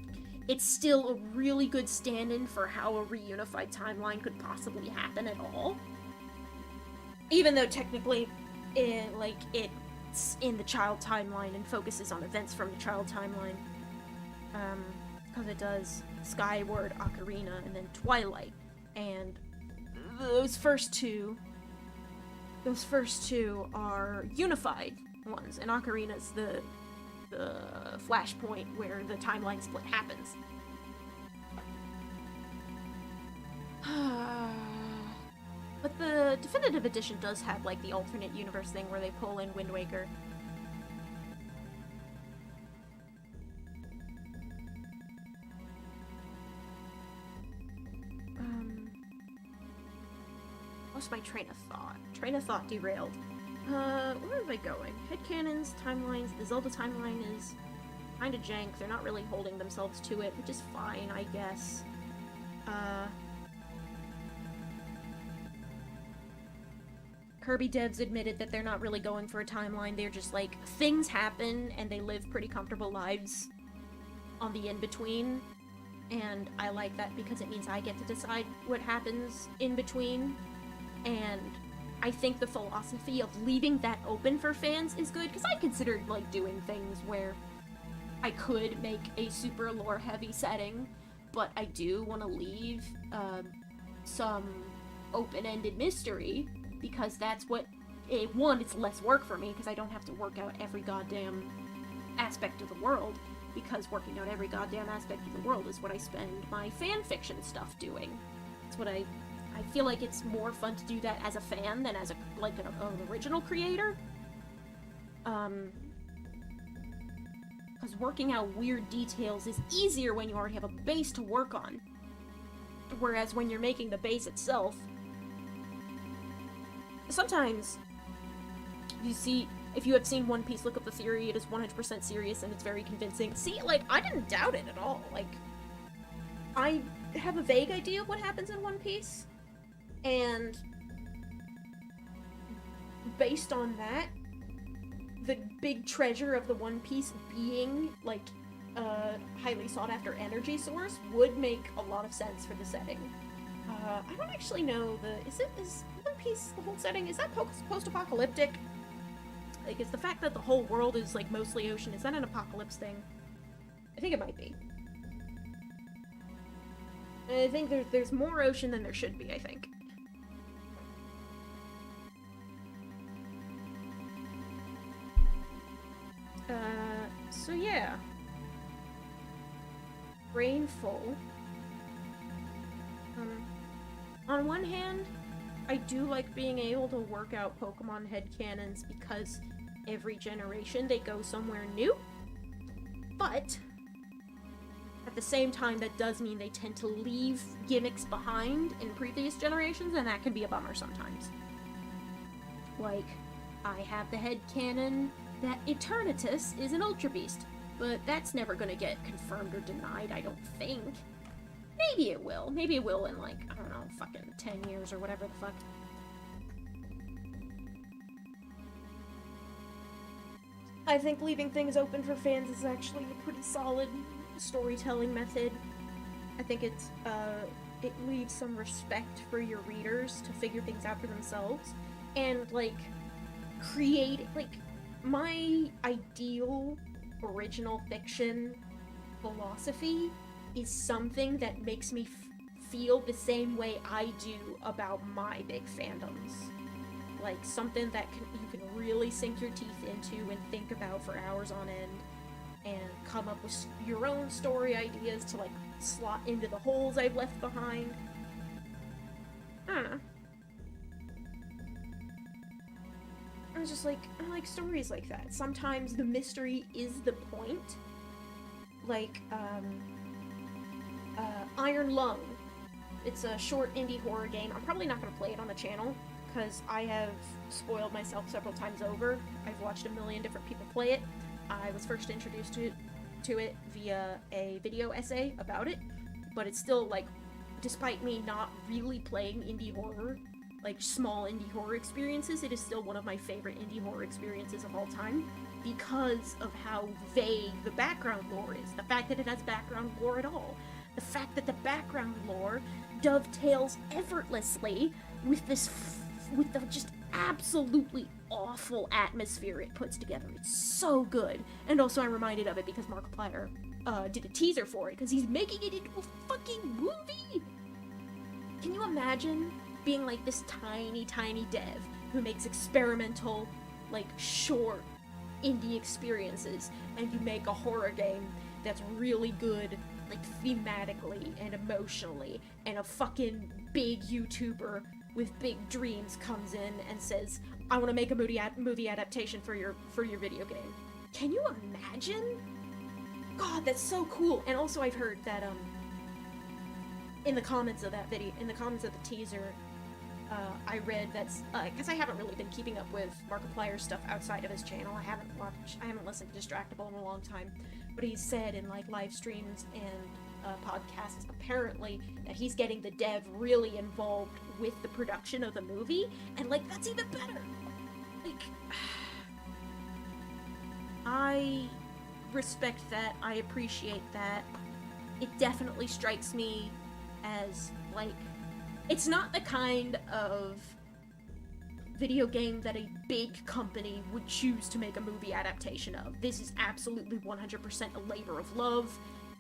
S1: it's still a really good stand-in for how a reunified timeline could possibly happen at all. Even though technically, it's in the child timeline and focuses on events from the child timeline. Because it does Skyward, Ocarina, and then Twilight. And those first two are unified ones, and Ocarina's the flashpoint where the timeline split happens. But the definitive edition does have, like, the alternate universe thing where they pull in Wind Waker. Lost my train of thought. Train of thought derailed. Where am I going? Headcanons, timelines. The Zelda timeline is kinda jank. They're not really holding themselves to it, which is fine, I guess. Kirby devs admitted that they're not really going for a timeline. They're just like, things happen and they live pretty comfortable lives on the in-between. And I like that because it means I get to decide what happens in between. And I think the philosophy of leaving that open for fans is good, because I considered, like, doing things where I could make a super lore-heavy setting, but I do want to leave some open-ended mystery, because that's what, one, it's less work for me, because I don't have to work out every goddamn aspect of the world, because working out every goddamn aspect of the world is what I spend my fanfiction stuff doing. It's what I feel like it's more fun to do that as a fan than as an original creator. Because working out weird details is easier when you already have a base to work on. Whereas when you're making the base itself, sometimes you see, if you have seen One Piece, look up the theory, it is 100% serious and it's very convincing. See, like, I didn't doubt it at all. Like, I have a vague idea of what happens in One Piece, and based on that, the big treasure of the One Piece being, like, a highly sought-after energy source would make a lot of sense for the setting. I don't actually know is One Piece the whole setting? Is that post-apocalyptic? Like, is the fact that the whole world is, like, mostly ocean, is that an apocalypse thing? I think it might be. I think there's more ocean than there should be, I think. So yeah. Rainfall. On one hand, I do like being able to work out Pokemon headcanons because every generation they go somewhere new. But at the same time, that does mean they tend to leave gimmicks behind in previous generations, and that can be a bummer sometimes. Like, I have the headcanon that Eternatus is an Ultra Beast, but that's never gonna get confirmed or denied, I don't think. Maybe it will. Maybe it will in, like, I don't know, fucking 10 years or whatever the fuck. I think leaving things open for fans is actually a pretty solid storytelling method. I think it leaves some respect for your readers to figure things out for themselves, and, like, create, like, my ideal original fiction philosophy is something that makes me feel the same way I do about my big fandoms. Like, something that you can really sink your teeth into and think about for hours on end, and come up with your own story ideas to, like, slot into the holes I've left behind. I don't know. I was just like, I like stories like that. Sometimes the mystery is the point. Like, Iron Lung. It's a short indie horror game. I'm probably not going to play it on the channel, because I have spoiled myself several times over. I've watched a million different people play it. I was first introduced to it via a video essay about it, but it's still, like, despite me not really playing indie horror, like, small indie horror experiences, it is still one of my favorite indie horror experiences of all time, because of how vague the background lore is. The fact that it has background lore at all. The fact that the background lore dovetails effortlessly with with the just absolutely awful atmosphere it puts together. It's so good. And also I'm reminded of it because Markiplier did a teaser for it, because he's making it into a fucking movie! Can you imagine being, like, this tiny, tiny dev who makes experimental, like, short indie experiences, and you make a horror game that's really good, like, thematically and emotionally, and a fucking big YouTuber with big dreams comes in and says, I want to make a movie adaptation for your video game. Can you imagine? God, that's so cool. And also I've heard that, in the comments of that video, in the comments of the teaser, I read that's, because I haven't really been keeping up with Markiplier's stuff outside of his channel. I haven't listened to Distractable in a long time, but he's said in, like, live streams and podcasts, apparently, that he's getting the dev really involved with the production of the movie, and, like, that's even better! Like, I respect that, I appreciate that. It definitely strikes me as, like, it's not the kind of video game that a big company would choose to make a movie adaptation of. This is absolutely 100% a labor of love,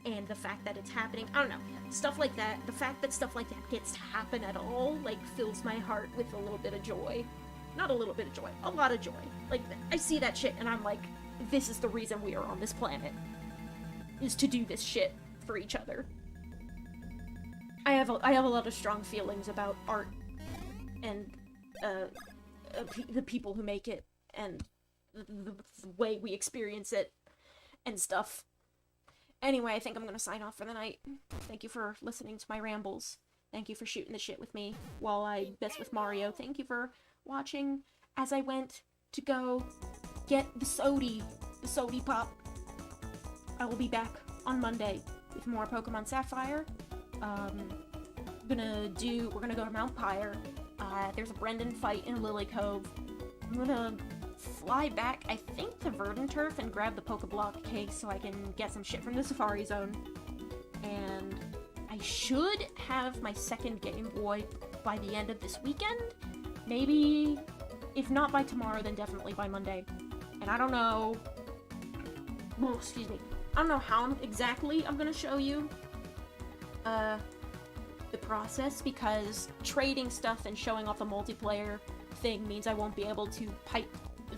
S1: and the fact that it's happening, I don't know, stuff like that, the fact that stuff like that gets to happen at all, like, fills my heart with a little bit of joy. Not a little bit of joy, a lot of joy. Like, I see that shit and I'm like, this is the reason we are on this planet, is to do this shit for each other. I have a lot of strong feelings about art and the people who make it and the way we experience it and stuff. Anyway, I think I'm gonna sign off for the night. Thank you for listening to my rambles. Thank you for shooting the shit with me while I mess with Mario. Thank you for watching as I went to go get the Sodie pop. I will be back on Monday with more Pokemon Sapphire. We're gonna go to Mount Pyre. There's a Brendan fight in Lily Cove. I'm gonna fly back, I think, to Verdanturf and grab the Pokeblock case so I can get some shit from the Safari Zone. And I should have my second Game Boy by the end of this weekend. Maybe, if not by tomorrow, then definitely by Monday. And I don't know... Oh, excuse me. I don't know how exactly I'm gonna show you the process, because trading stuff and showing off the multiplayer thing means I won't be able to pipe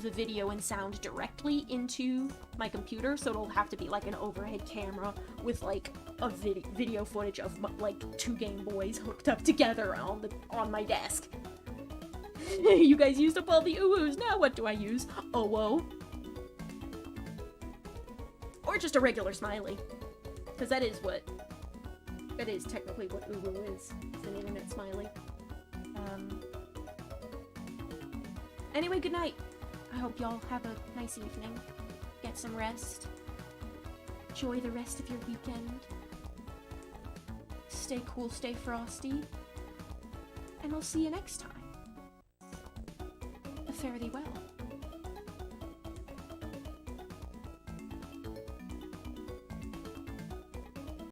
S1: the video and sound directly into my computer, so it'll have to be like an overhead camera with like a video footage of like 2 Game Boys hooked up together on my desk. You guys used up all the oohs, now what do I use? Oh-whoa. Or just a regular smiley. Because that is technically what uwu is. It's an internet smiley. Anyway, good night. I hope y'all have a nice evening. Get some rest. Enjoy the rest of your weekend. Stay cool, stay frosty. And I'll see you next time. Fare thee well.